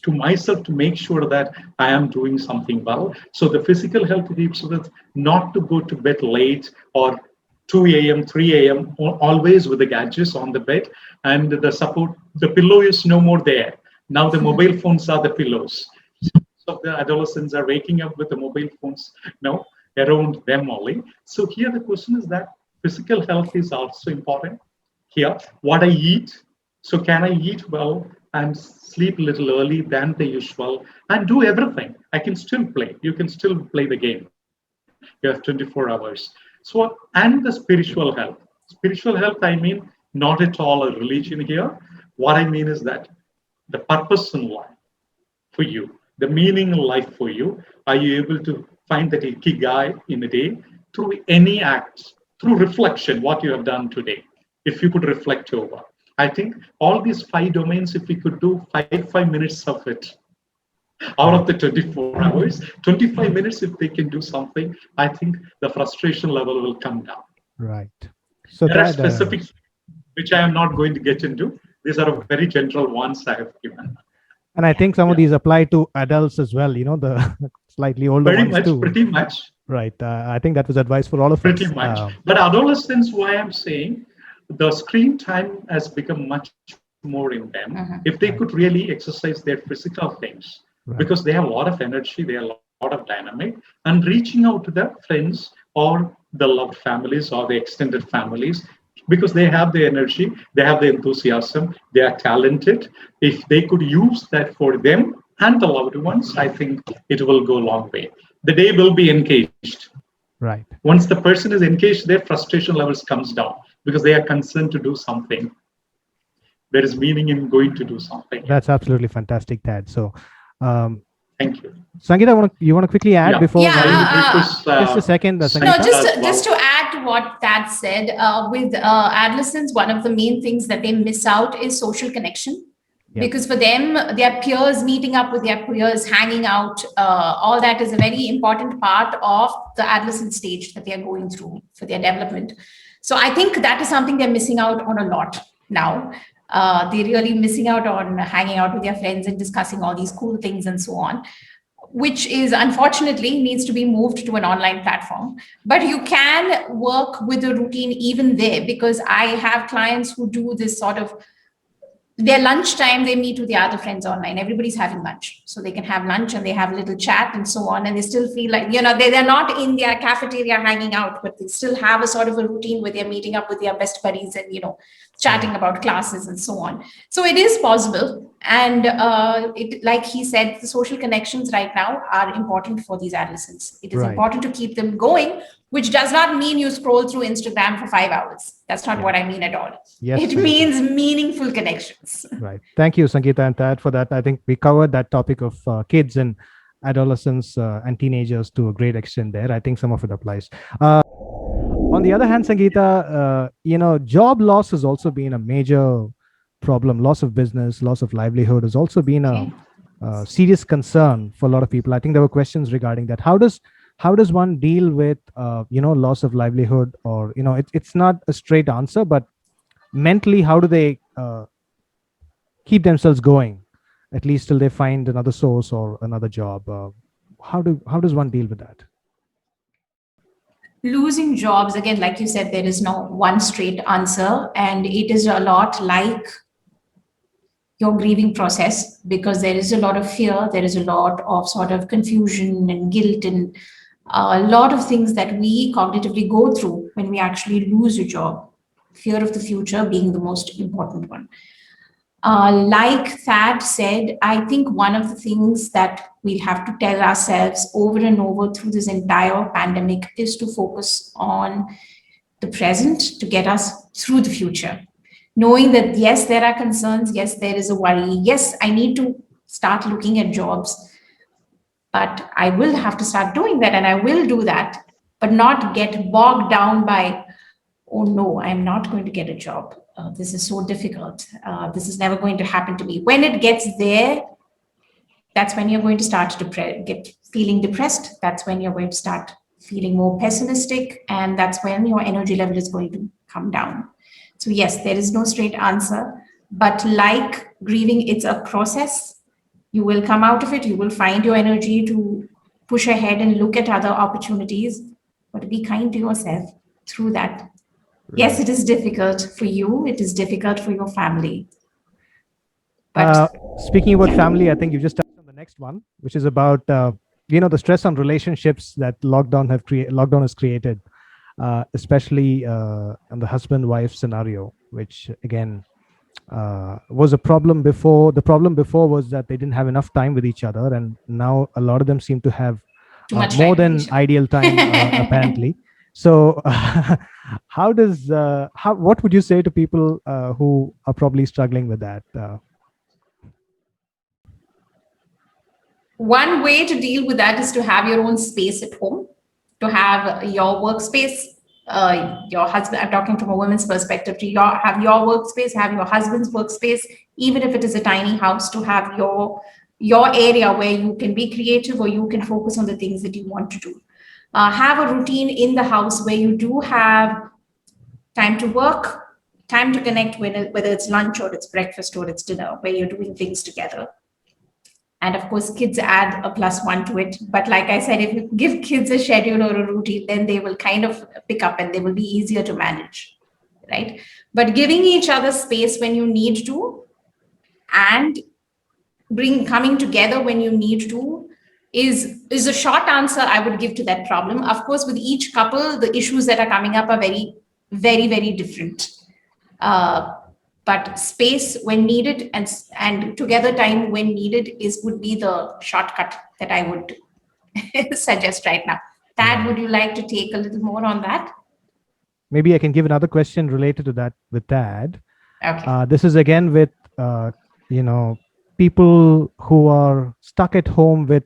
[SPEAKER 3] myself to make sure that I am doing something well? So the physical health keeps with not to go to bed late or 2 a.m., 3 a.m., always with the gadgets on the bed, and the pillow is no more there. Now the mobile phones are the pillows. So the adolescents are waking up with the mobile phones now around them only. So here the question is that physical health is also important. Here, what I eat. So can I eat well and sleep a little early than the usual and do everything? I can still play. You can still play the game. You have 24 hours. So, and the spiritual health. Spiritual health, I mean, not at all a religion here. What I mean is that the purpose in life for you, the meaning in life for you, are you able to find that ikigai in a day through any act, through reflection, what you have done today, if you could reflect over. I think all these 5 domains, if we could do 5 minutes of it, out of the 24 hours, 25 minutes, if they can do something, I think the frustration level will come down.
[SPEAKER 1] Right. So
[SPEAKER 3] there are specific, which I am not going to get into. These are very general ones I have given.
[SPEAKER 1] And I think some of these apply to adults as well, the slightly older ones too.
[SPEAKER 3] Pretty much.
[SPEAKER 1] Right. I think that was advice for all of us.
[SPEAKER 3] Pretty much. But adolescents, why I'm saying, the screen time has become much more in them. If they could really exercise their physical things, because they have a lot of energy, they have a lot of dynamic, and reaching out to their friends or the loved families or the extended families, because they have the energy, they have the enthusiasm, they are talented. If they could use that for them and the loved ones, I think it will go a long way. The day will be engaged.
[SPEAKER 1] Right.
[SPEAKER 3] Once the person is engaged, their frustration levels comes down because they are concerned to do something. There is meaning in going to do something.
[SPEAKER 1] That's absolutely fantastic, Tad. So,
[SPEAKER 3] thank you.
[SPEAKER 1] Sangeeta, you want to quickly add before? Just a second.
[SPEAKER 4] No, just to add to what Tad said, with adolescents, one of the main things that they miss out is social connection. Yep. Because for them, their peers, meeting up with their peers, hanging out, all that is a very important part of the adolescent stage that they are going through for their development. So I think that is something they're missing out on a lot now. They're really missing out on hanging out with their friends and discussing all these cool things and so on, which is unfortunately needs to be moved to an online platform. But you can work with a routine even there, because I have clients who do this sort of, their lunchtime, they meet with the other friends online. Everybody's having lunch. So they can have lunch and they have a little chat and so on. And they still feel like, they're not in their cafeteria hanging out, but they still have a sort of a routine where they're meeting up with their best buddies and, chatting about classes and so on. So it is possible. And like he said, the social connections right now are important for these adolescents. It is important to keep them going, which does not mean you scroll through Instagram for 5 hours. That's not what I mean at all.
[SPEAKER 1] Yes,
[SPEAKER 4] it means meaningful connections.
[SPEAKER 1] Right. Thank you, Sangeeta and Tad, for that. I think we covered that topic of kids and adolescents and teenagers to a great extent there. I think some of it applies. On the other hand, Sangeeta, job loss has also been a major problem. Loss of business, loss of livelihood has also been a serious concern for a lot of people. I think there were questions regarding that. How does one deal with loss of livelihood, or it's not a straight answer, but mentally, how do they keep themselves going, at least till they find another source or another job? How does one deal with that?
[SPEAKER 4] Losing jobs, again, like you said, there is no one straight answer, and it is a lot like your grieving process, because there is a lot of fear, there is a lot of sort of confusion and guilt and a lot of things that we cognitively go through when we actually lose a job. Fear of the future being the most important one. Like Thad said, I think one of the things that we have to tell ourselves over and over through this entire pandemic is to focus on the present to get us through the future. Knowing that, yes, there are concerns, yes, there is a worry, yes, I need to start looking at jobs, but I will have to start doing that and I will do that, but not get bogged down by, oh no, I'm not going to get a job. This is so difficult. This is never going to happen to me. When it gets there, that's when you're going to start to get feeling depressed. That's when you're going to start feeling more pessimistic. And that's when your energy level is going to come down. So, yes, there is no straight answer. But like grieving, it's a process. You will come out of it. You will find your energy to push ahead and look at other opportunities. But be kind to yourself through that. Right. Yes, it is difficult for you. It is difficult for your family.
[SPEAKER 1] But speaking about family, I think you just touched on the next one, which is about the stress on relationships that lockdown has created, especially on the husband-wife scenario, which again was a problem before. The problem before was that they didn't have enough time with each other, and now a lot of them seem to have more than ideal time, apparently. So, what would you say to people who are probably struggling with that?
[SPEAKER 4] One way to deal with that is to have your own space at home, to have your workspace. Your husband, I'm talking from a woman's perspective, have your workspace, have your husband's workspace, even if it is a tiny house, to have your area where you can be creative or you can focus on the things that you want to do. Have a routine in the house where you do have time to work, time to connect, whether it's lunch or it's breakfast or it's dinner, where you're doing things together. And of course, kids add a +1 to it. But like I said, if you give kids a schedule or a routine, then they will kind of pick up and they will be easier to manage, right? But giving each other space when you need to and coming together when you need to is a short answer I would give to that problem. Of course, with each couple, the issues that are coming up are very, very, very different. But space when needed and together time when needed would be the shortcut that I would suggest right now. Thad, would you like to take a little more on that?
[SPEAKER 1] Maybe I can give another question related to that with Thad.
[SPEAKER 4] Okay.
[SPEAKER 1] This is again with people who are stuck at home with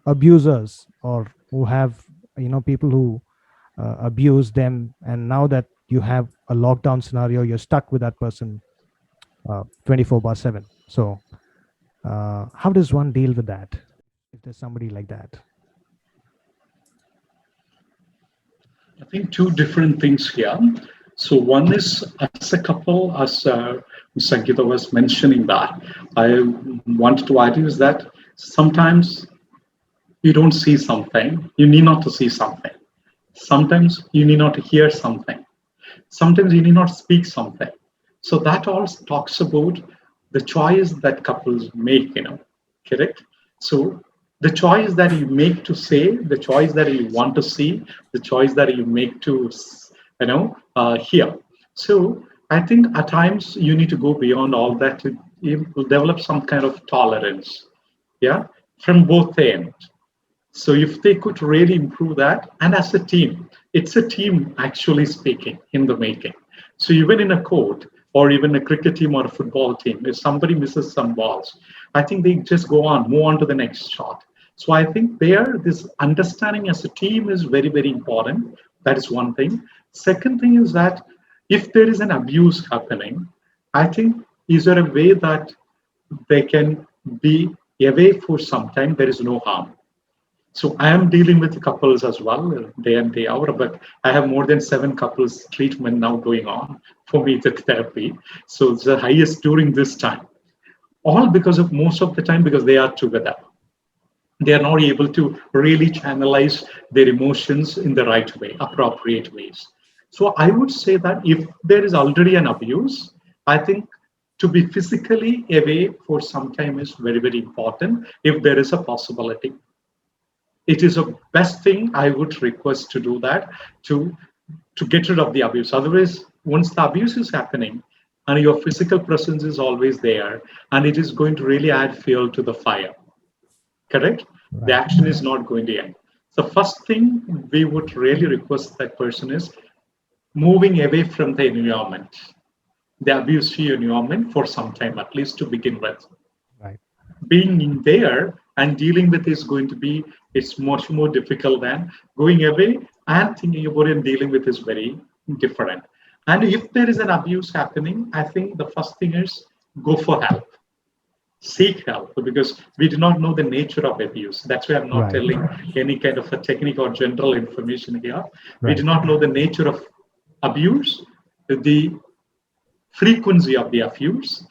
[SPEAKER 1] abusers, or who have people who abuse them, and now that you have a lockdown scenario, you're stuck with that person 24/7. So how does one deal with that if there's somebody like that?
[SPEAKER 3] I think two different things here. So one is, as a couple, as Sangeeta was mentioning, that I wanted to add is that sometimes you don't see something, you need not to see something. Sometimes you need not to hear something. Sometimes you need not speak something. So that all talks about the choice that couples make, correct? So the choice that you make to say, the choice that you want to see, the choice that you make to, hear. So I think at times you need to go beyond all that to develop some kind of tolerance, from both ends. So if they could really improve that, and as a team, it's a team actually speaking in the making. So even in a court, or even a cricket team or a football team, if somebody misses some balls, I think they just move on to the next shot. So I think this understanding as a team is very, very important. That is one thing. Second thing is that if there is an abuse happening, I think, is there a way that they can be away for some time? There is no harm. So I am dealing with couples as well, day in, day out, but I have more than 7 couples treatment now going on for me, the therapy. So it's the highest during this time. All because of most of the time, because they are together. They are not able to really channelize their emotions in the right way, appropriate ways. So I would say that if there is already an abuse, I think to be physically away for some time is very, very important if there is a possibility. It is the best thing I would request to do that, to get rid of the abuse. Otherwise, once the abuse is happening, and your physical presence is always there, and it is going to really add fuel to the fire. Correct? The action is not going to end. So first thing we would really request that person is moving away from the environment, the abusive environment for some time, at least to begin with.
[SPEAKER 1] Right.
[SPEAKER 3] Being in there and dealing with is going to be, it's much more difficult than going away and thinking about it and dealing with is very different. And if there is an abuse happening, I think the first thing is go for help. Seek help, because we do not know the nature of abuse. That's why I'm not telling any kind of a technique or general information here. We do not know the nature of abuse, the frequency of the abuse,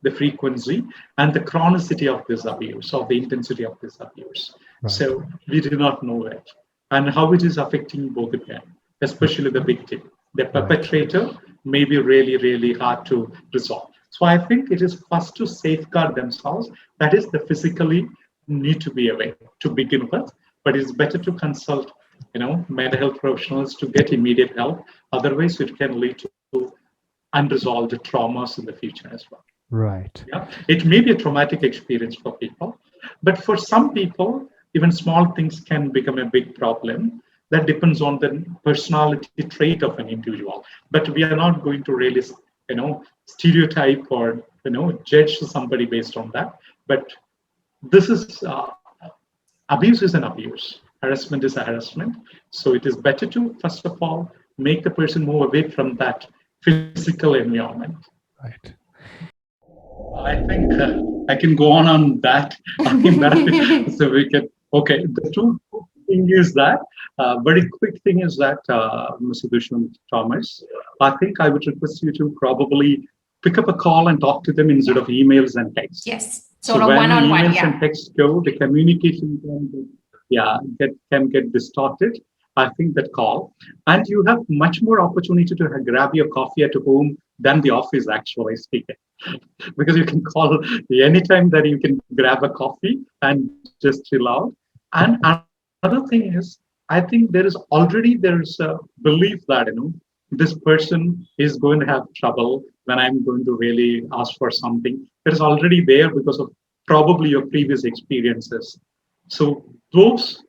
[SPEAKER 3] the frequency, and the chronicity of this abuse, or the intensity of this abuse. So we do not know it, and how it is affecting both of them, especially the victim. The perpetrator may be really, really hard to resolve. So I think it is first to safeguard themselves. That is, the physically need to be away to begin with, but it's better to consult, mental health professionals to get immediate help. Otherwise, it can lead to unresolved traumas in the future as well.
[SPEAKER 1] Right.
[SPEAKER 3] Yeah, it may be a traumatic experience for people, but for some people, even small things can become a big problem. That depends on the personality trait of an individual. But we are not going to really, stereotype or judge somebody based on that. But this is abuse is an abuse. Harassment is a harassment. So it is better to first of all make the person move away from that physical environment.
[SPEAKER 1] Right.
[SPEAKER 3] I think I can go on that. So we can. Okay. The two thing is that very quick thing is that Mr. Dushman Thomas, I think I would request you to probably pick up a call and talk to them instead of emails and texts.
[SPEAKER 4] Yes.
[SPEAKER 3] So when emails and texts go, the communication can get distorted. I think that call, and you have much more opportunity to grab your coffee at home than the office, actually speaking, because you can call anytime that you can grab a coffee and just chill out. And another thing is, I think there's a belief that this person is going to have trouble when I'm going to really ask for something. That is already there because of probably your previous experiences. So those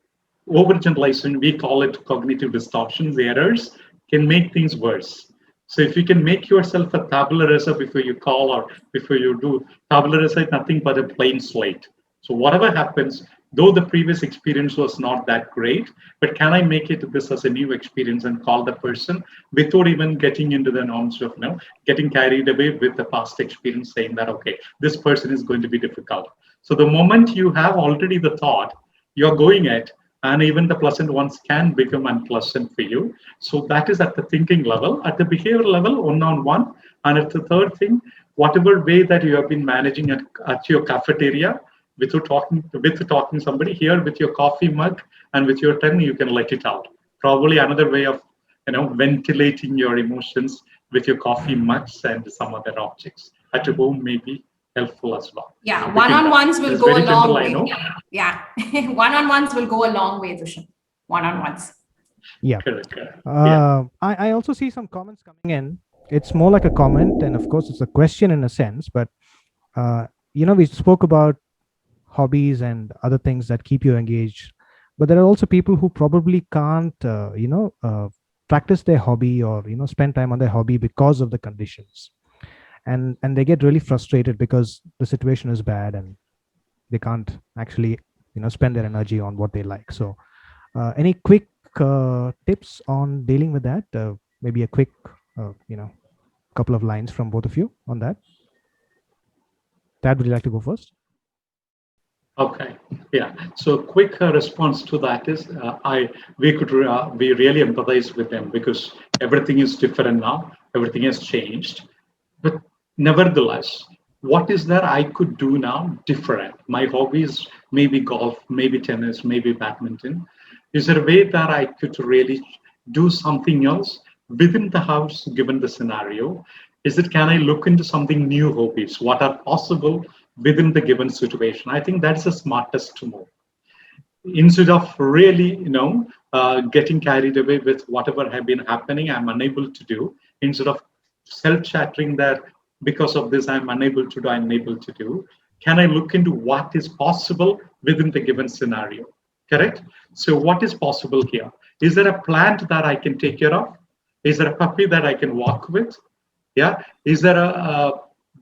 [SPEAKER 3] overgeneralization, we call it cognitive distortions, errors, can make things worse. So if you can make yourself a tabula rasa before you call or before you do, tabula rasa is nothing but a plain slate. So whatever happens, though the previous experience was not that great, but can I make it this as a new experience and call the person without even getting into the norms of getting carried away with the past experience, saying that, okay, this person is going to be difficult. So the moment you have already the thought, you're going at, and even the pleasant ones can become unpleasant for you. So that is at the thinking level. At the behavior level, one-on-one. And at the third thing, whatever way that you have been managing at your cafeteria, with talking somebody here with your coffee mug and with your tongue, you can let it out. Probably another way of ventilating your emotions with your coffee mugs and some other objects at home may be helpful as well.
[SPEAKER 4] Yeah, one-on-ones will go a long way. Yeah, one-on-ones will go a long way, Dushan. One-on-ones.
[SPEAKER 1] Yeah. I also see some comments coming in. It's more like a comment, and of course, it's a question in a sense. But we spoke about hobbies and other things that keep you engaged. But there are also people who probably can't, practice their hobby or spend time on their hobby because of the conditions. And they get really frustrated because the situation is bad and they can't actually spend their energy on what they like. So any quick tips on dealing with that? Maybe a quick couple of lines from both of you on that. Tad, would you like to go first?
[SPEAKER 3] Okay, yeah. So quick response to that is we really empathize with them because everything is different now. Everything has changed. But nevertheless, what is there I could do now different? My hobbies, maybe golf, maybe tennis, maybe badminton. Is there a way that I could really do something else within the house, given the scenario? Can I look into something new hobbies? What are possible within the given situation? I think that's the smartest to move. Instead of really, getting carried away with whatever have been happening, I'm unable to do. Instead of self-chattering that because of this I'm unable to do, I'm unable to do. Can I look into what is possible within the given scenario? Correct? So what is possible here? Is there a plant that I can take care of? Is there a puppy that I can walk with? Yeah. Is there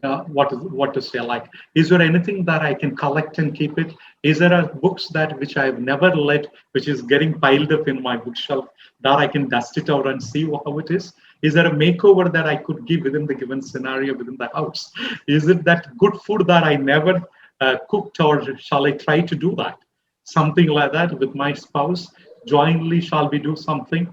[SPEAKER 3] what to say, like, is there anything that I can collect and keep it? Is there a books that which I've never read, which is getting piled up in my bookshelf, that I can dust it out and see how it is there a makeover that I could give within the given scenario within the house? Is it that good food that I never cooked, or shall I try to do that, something like that with my spouse? Jointly shall we do something?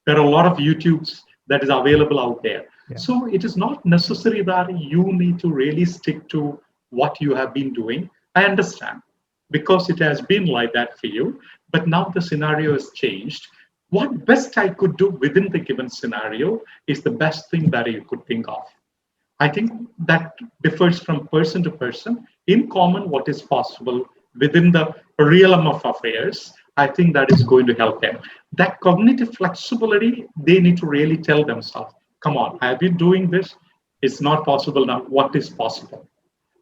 [SPEAKER 3] There are a lot of YouTubes that is available out there.
[SPEAKER 1] Yeah.
[SPEAKER 3] So it is not necessary that you need to really stick to what you have been doing. I understand, because it has been like that for you, but now the scenario has changed. What best I could do within the given scenario is the best thing that you could think of. I think that differs from person to person. In common, what is possible within the realm of affairs, I think that is going to help them. That cognitive flexibility, they need to really tell themselves, come on, I've been doing this. It's not possible now. What is possible?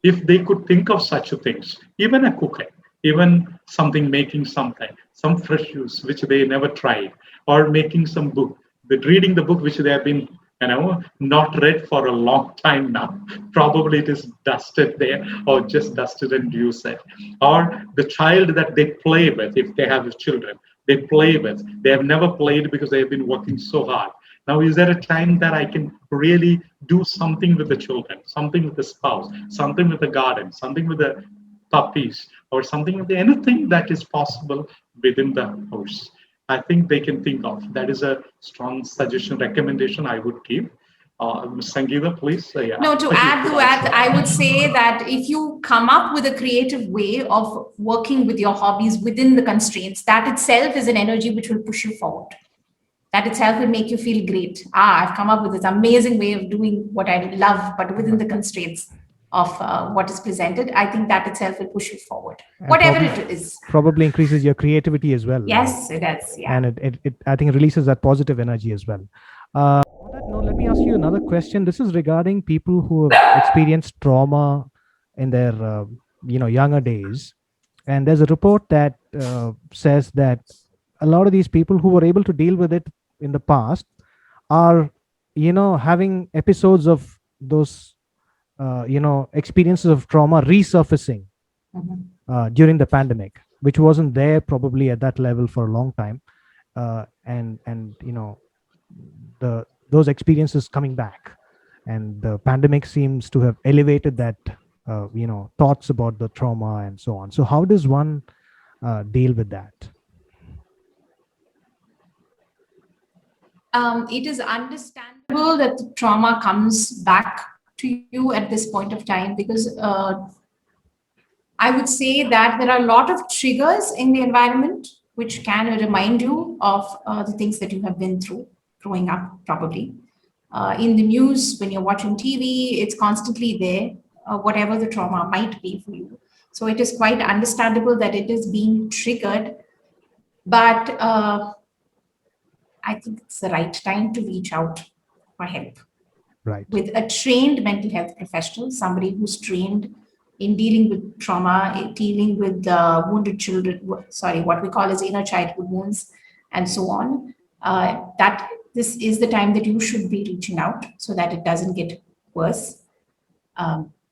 [SPEAKER 3] If they could think of such things, even a cooking, even something, making something, some fresh juice, which they never tried, or making some book, reading the book, which they have been, not read for a long time now. Probably it is dusted there, or just dusted and use it. Or the child that they play with, if they have children, they play with, they have never played because they have been working so hard. Now, is there a time that I can really do something with the children, something with the spouse, something with the garden, something with the puppies, or something with anything that is possible within the house? I think they can think of. That is a strong suggestion, recommendation I would give. Ms. Sangeeta, please.
[SPEAKER 4] No, to add to that, I would say that if you come up with a creative way of working with your hobbies within the constraints, that itself is an energy which will push you forward. That itself will make you feel great. I've come up with this amazing way of doing what I love, but within the constraints of what is presented. I think that itself will push you forward,
[SPEAKER 1] And
[SPEAKER 4] whatever it is.
[SPEAKER 1] Probably increases your creativity as well.
[SPEAKER 4] Yes, it does. Yeah.
[SPEAKER 1] And it I think, releases that positive energy as well. On that note, let me ask you another question. This is regarding people who have experienced trauma in their younger days. And there's a report that says that a lot of these people who were able to deal with it in the past are having episodes of those experiences of trauma resurfacing during the pandemic, which wasn't there probably at that level for a long time, and those experiences coming back, and the pandemic seems to have elevated that thoughts about the trauma and so on. So how does one deal with that?
[SPEAKER 4] It is understandable that the trauma comes back to you at this point of time, because I would say that there are a lot of triggers in the environment which can remind you of the things that you have been through growing up, probably. In the news, when you're watching TV, it's constantly there, whatever the trauma might be for you. So it is quite understandable that it is being triggered, but I think it's the right time to reach out for help.
[SPEAKER 1] Right.
[SPEAKER 4] With a trained mental health professional, somebody who's trained in dealing with trauma, dealing with wounded children, what we call as inner childhood wounds, and so on. That this is the time that you should be reaching out so that it doesn't get worse,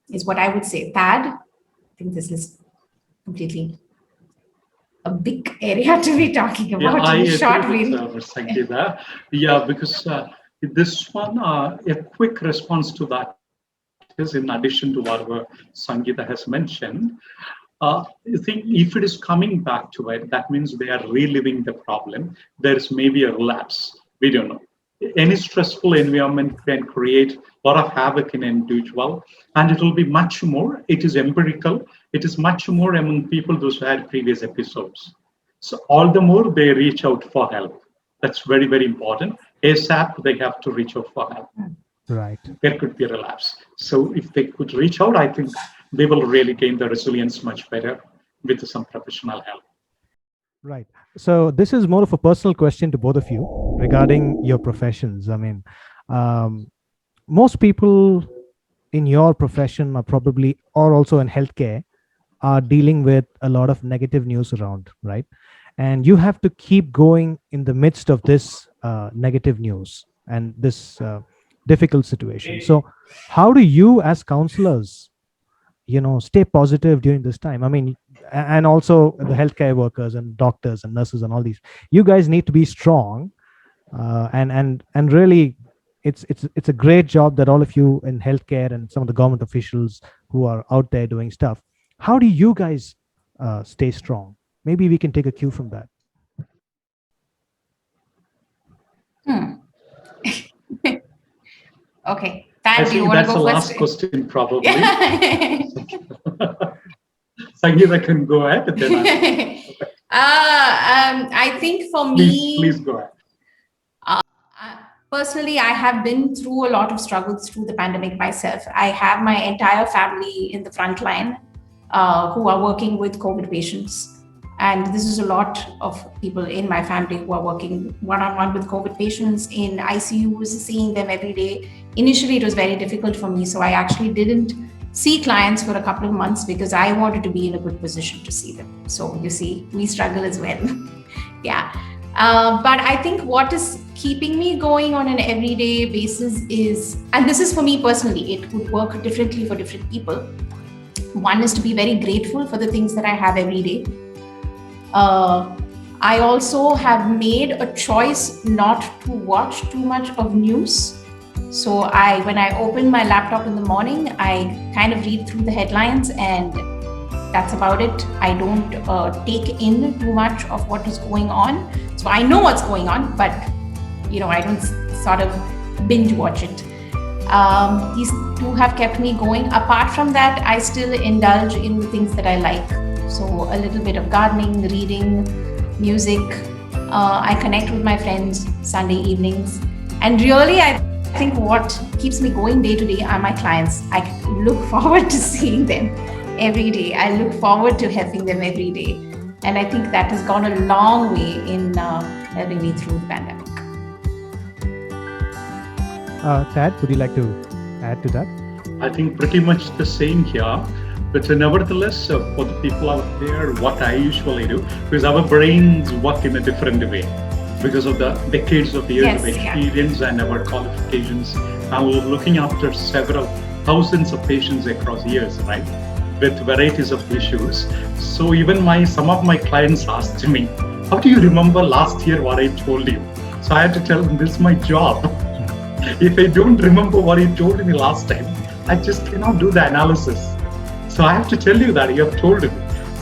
[SPEAKER 4] is what I would say. Thad, I think this is completely a big area to be talking about in a short
[SPEAKER 3] Sangeeta. Yeah, because this one, a quick response to that is, in addition to what Sangeeta has mentioned, I think if it is coming back to it, that means they are reliving the problem. There is maybe a relapse. We don't know. Any stressful environment can create a lot of havoc in an individual, and it will be much more. It is empirical. It is much more among people those who had previous episodes. So all the more they reach out for help. That's very, very important. ASAP, they have to reach out for help.
[SPEAKER 1] Right.
[SPEAKER 3] There could be a relapse. So if they could reach out, I think they will really gain the resilience much better with some professional help.
[SPEAKER 1] Right. So this is more of a personal question to both of you regarding your professions. I mean, most people in your profession or also in healthcare are dealing with a lot of negative news around, right? And you have to keep going in the midst of this negative news and this difficult situation. So how do you as counselors, stay positive during this time? I mean, and also the healthcare workers and doctors and nurses and all these, you guys need to be strong, and really, it's a great job that all of you in healthcare and some of the government officials who are out there doing stuff. How do you guys stay strong? Maybe we can take a cue from that.
[SPEAKER 4] Okay.
[SPEAKER 3] I
[SPEAKER 4] Thank you.
[SPEAKER 3] think
[SPEAKER 4] Want to
[SPEAKER 3] that's the
[SPEAKER 4] go
[SPEAKER 3] last
[SPEAKER 4] first?
[SPEAKER 3] question, probably.
[SPEAKER 4] Yeah.
[SPEAKER 3] Sangeeta can go ahead. And then
[SPEAKER 4] I think for me,
[SPEAKER 3] please go ahead.
[SPEAKER 4] Personally, I have been through a lot of struggles through the pandemic myself. I have my entire family in the front line who are working with COVID patients. And this is a lot of people in my family who are working one-on-one with COVID patients in ICUs, seeing them every day. Initially, it was very difficult for me. So I actually didn't see clients for a couple of months because I wanted to be in a good position to see them. So you see, we struggle as well. Yeah. But I think what is keeping me going on an everyday basis is, and this is for me personally, it would work differently for different people. One is to be very grateful for the things that I have every day. I also have made a choice not to watch too much of news. So when I open my laptop in the morning, I kind of read through the headlines and that's about it. I don't take in too much of what is going on. So I know what's going on, but I don't sort of binge watch it. These two have kept me going. Apart from that, I still indulge in the things that I like. So a little bit of gardening, reading, music. I connect with my friends Sunday evenings. And really, I think what keeps me going day to day are my clients. I look forward to seeing them every day. I look forward to helping them every day. And I think that has gone a long way in helping me through the pandemic.
[SPEAKER 1] Tad, would you like to add to that?
[SPEAKER 3] I think pretty much the same here. But nevertheless, for the people out there, what I usually do, because our brains work in a different way because of the decades of years of experience and our qualifications. And we're looking after several thousands of patients across years, right? With varieties of issues. So even some of my clients asked me, how do you remember last year what I told you? So I had to tell them, this is my job. If I don't remember what you told me last time, I just cannot do the analysis. So I have to tell you that you have told me.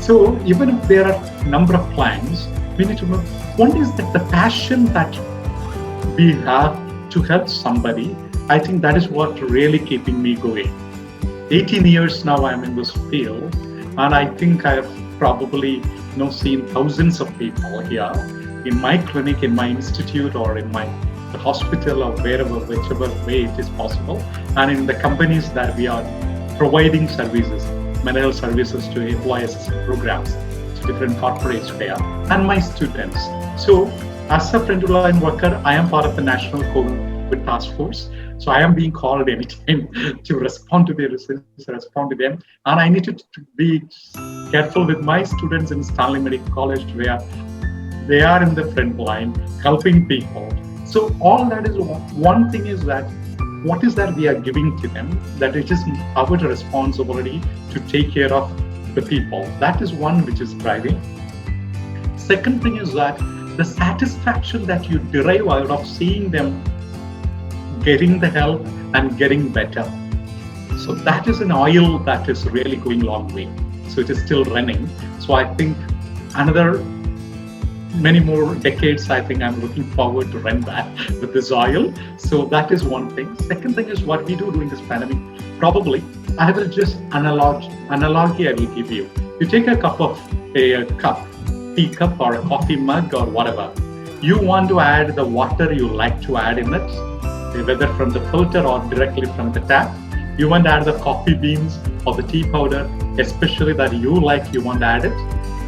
[SPEAKER 3] So even if there are a number of clients, we need to know, one is that the passion that we have to help somebody, I think that is what really keeping me going. 18 years now I'm in this field, and I think I have probably seen thousands of people here in my clinic, in my institute, or in my hospital, or wherever, whichever way it is possible, and in the companies that we are providing services, mental health services to employee assistance programs to different corporates there, and my students. So as a frontline worker, I am part of the National COVID Task Force. So I am being called anytime to respond to them. And I need to be careful with my students in Stanley Medical College, where they are in the front line helping people. So all that is one thing is that what is that we are giving to them, that it is our responsibility to take care of the people. That is one which is driving. Second thing is that the satisfaction that you derive out of seeing them getting the help and getting better. So that is an oil that is really going a long way. So it is still running. So I think many more decades, I think I'm looking forward to run that with this oil. So that is one thing. Second thing is what we do during this pandemic. Probably, I will just analogy I will give you. You take a tea cup or a coffee mug or whatever. You want to add the water you like to add in it, whether from the filter or directly from the tap. You want to add the coffee beans or the tea powder, especially that you like, you want to add it.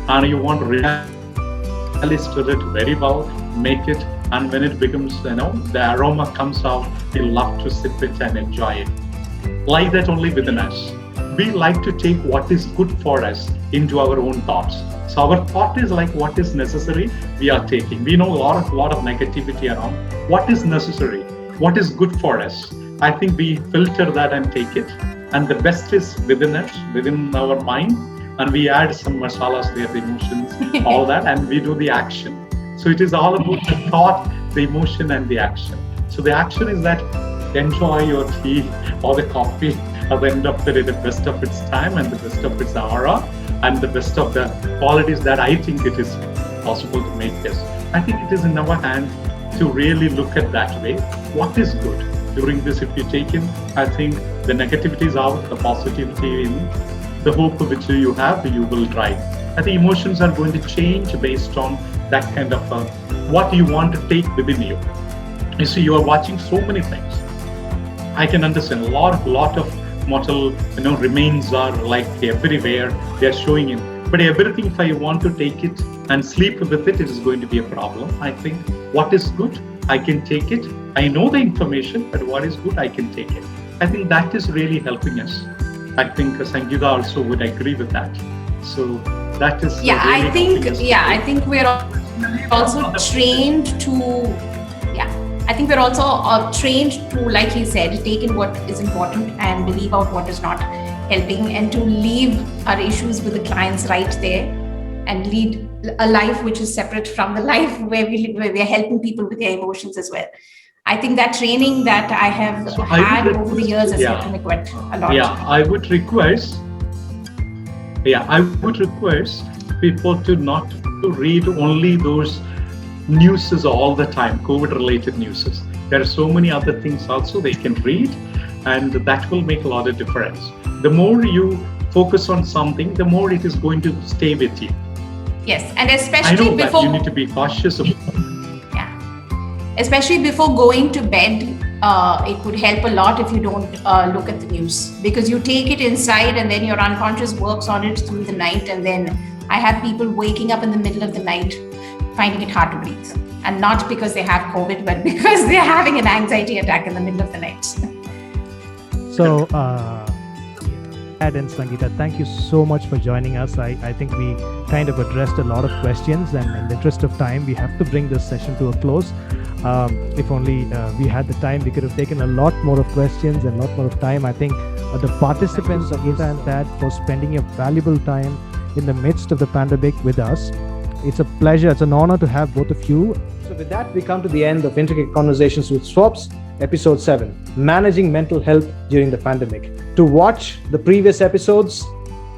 [SPEAKER 3] And you want to really stir it very well, make it And when it becomes, the aroma comes out, we love to sip it and enjoy it. Like that only within us. We like to take what is good for us into our own thoughts. So our thought is like what is necessary, we are taking. We know a lot of negativity around what is necessary, what is good for us. I think we filter that and take it. And the best is within us, within our mind. And we add some masalas there, the emotions, all that, and we do the action. So it is all about the thought, the emotion, and the action. So the action is that enjoy your tea or the coffee at the end of the day, the best of its time and the best of its aura and the best of the qualities that I think it is possible to make this. I think it is in our hand to really look at that way. What is good? During this, if you take in, I think the negativity is out, the positivity in, the hope which you have, you will drive. I think emotions are going to change based on that kind of what you want to take within you. You see, you are watching so many things. I can understand a lot of mortal, remains are like everywhere. They are showing in. But everything, if I want to take it and sleep with it, it is going to be a problem. I think what is good, I can take it. I know the information, but what is good, I can take it. I think that is really helping us. I think Sangeeta also would agree with that. So that is
[SPEAKER 4] really I think we're also trained to I think we're also trained to, like he said, take in what is important and leave out what is not helping, and to leave our issues with the clients right there and lead a life which is separate from the life where we are helping people with their emotions as well. I think that training that I have had over the years has helped me quite a lot.
[SPEAKER 3] I would request people to not to read only those newses all the time, COVID-related newses. There are so many other things also they can read, and that will make a lot of difference. The more you focus on something, the more it is going to stay with you.
[SPEAKER 4] Yes, and especially
[SPEAKER 3] I know that you need to be cautious of.
[SPEAKER 4] Especially before going to bed, it would help a lot if you don't look at the news, because you take it inside and then your unconscious works on it through the night. And then I have people waking up in the middle of the night finding it hard to breathe, and not because they have COVID, but because they're having an anxiety attack in the middle of the night.
[SPEAKER 1] So, Ed and Sangeeta, thank you so much for joining us. I think we kind of addressed a lot of questions, and in the interest of time, we have to bring this session to a close. If only we had the time, we could have taken a lot more of questions and a lot more of time. I think the participants, Sangeeta and Tad, for spending your valuable time in the midst of the pandemic with us. It's a pleasure, it's an honor to have both of you. So with that, we come to the end of Intricate Conversations with Swaps, Episode 7, Managing Mental Health During the Pandemic. To watch the previous episodes,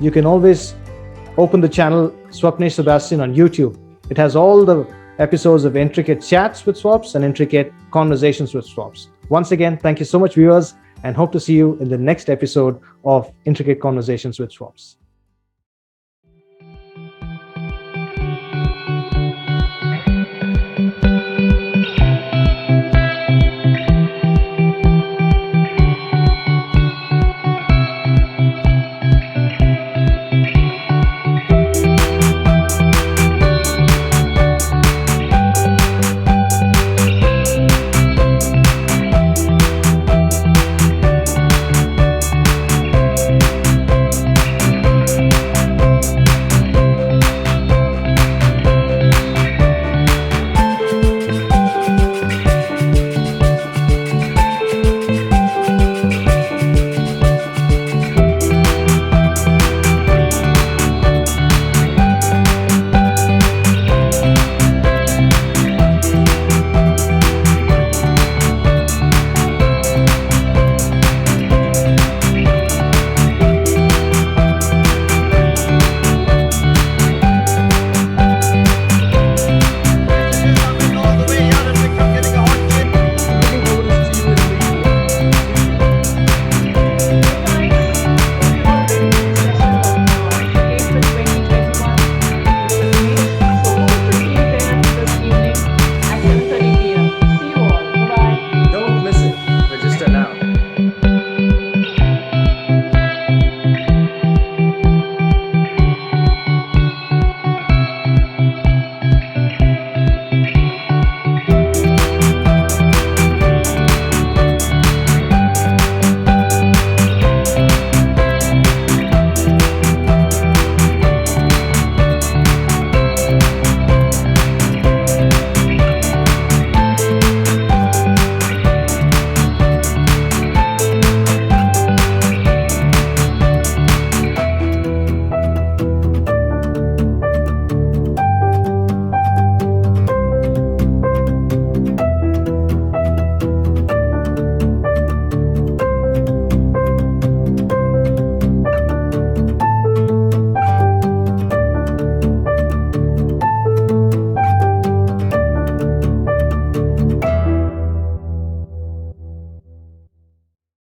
[SPEAKER 1] you can always open the channel Swapnesh Sebastian on YouTube. It has all the episodes of Intricate Chats with Swaps and Intricate Conversations with Swaps. Once again, thank you so much, viewers, and hope to see you in the next episode of Intricate Conversations with Swaps.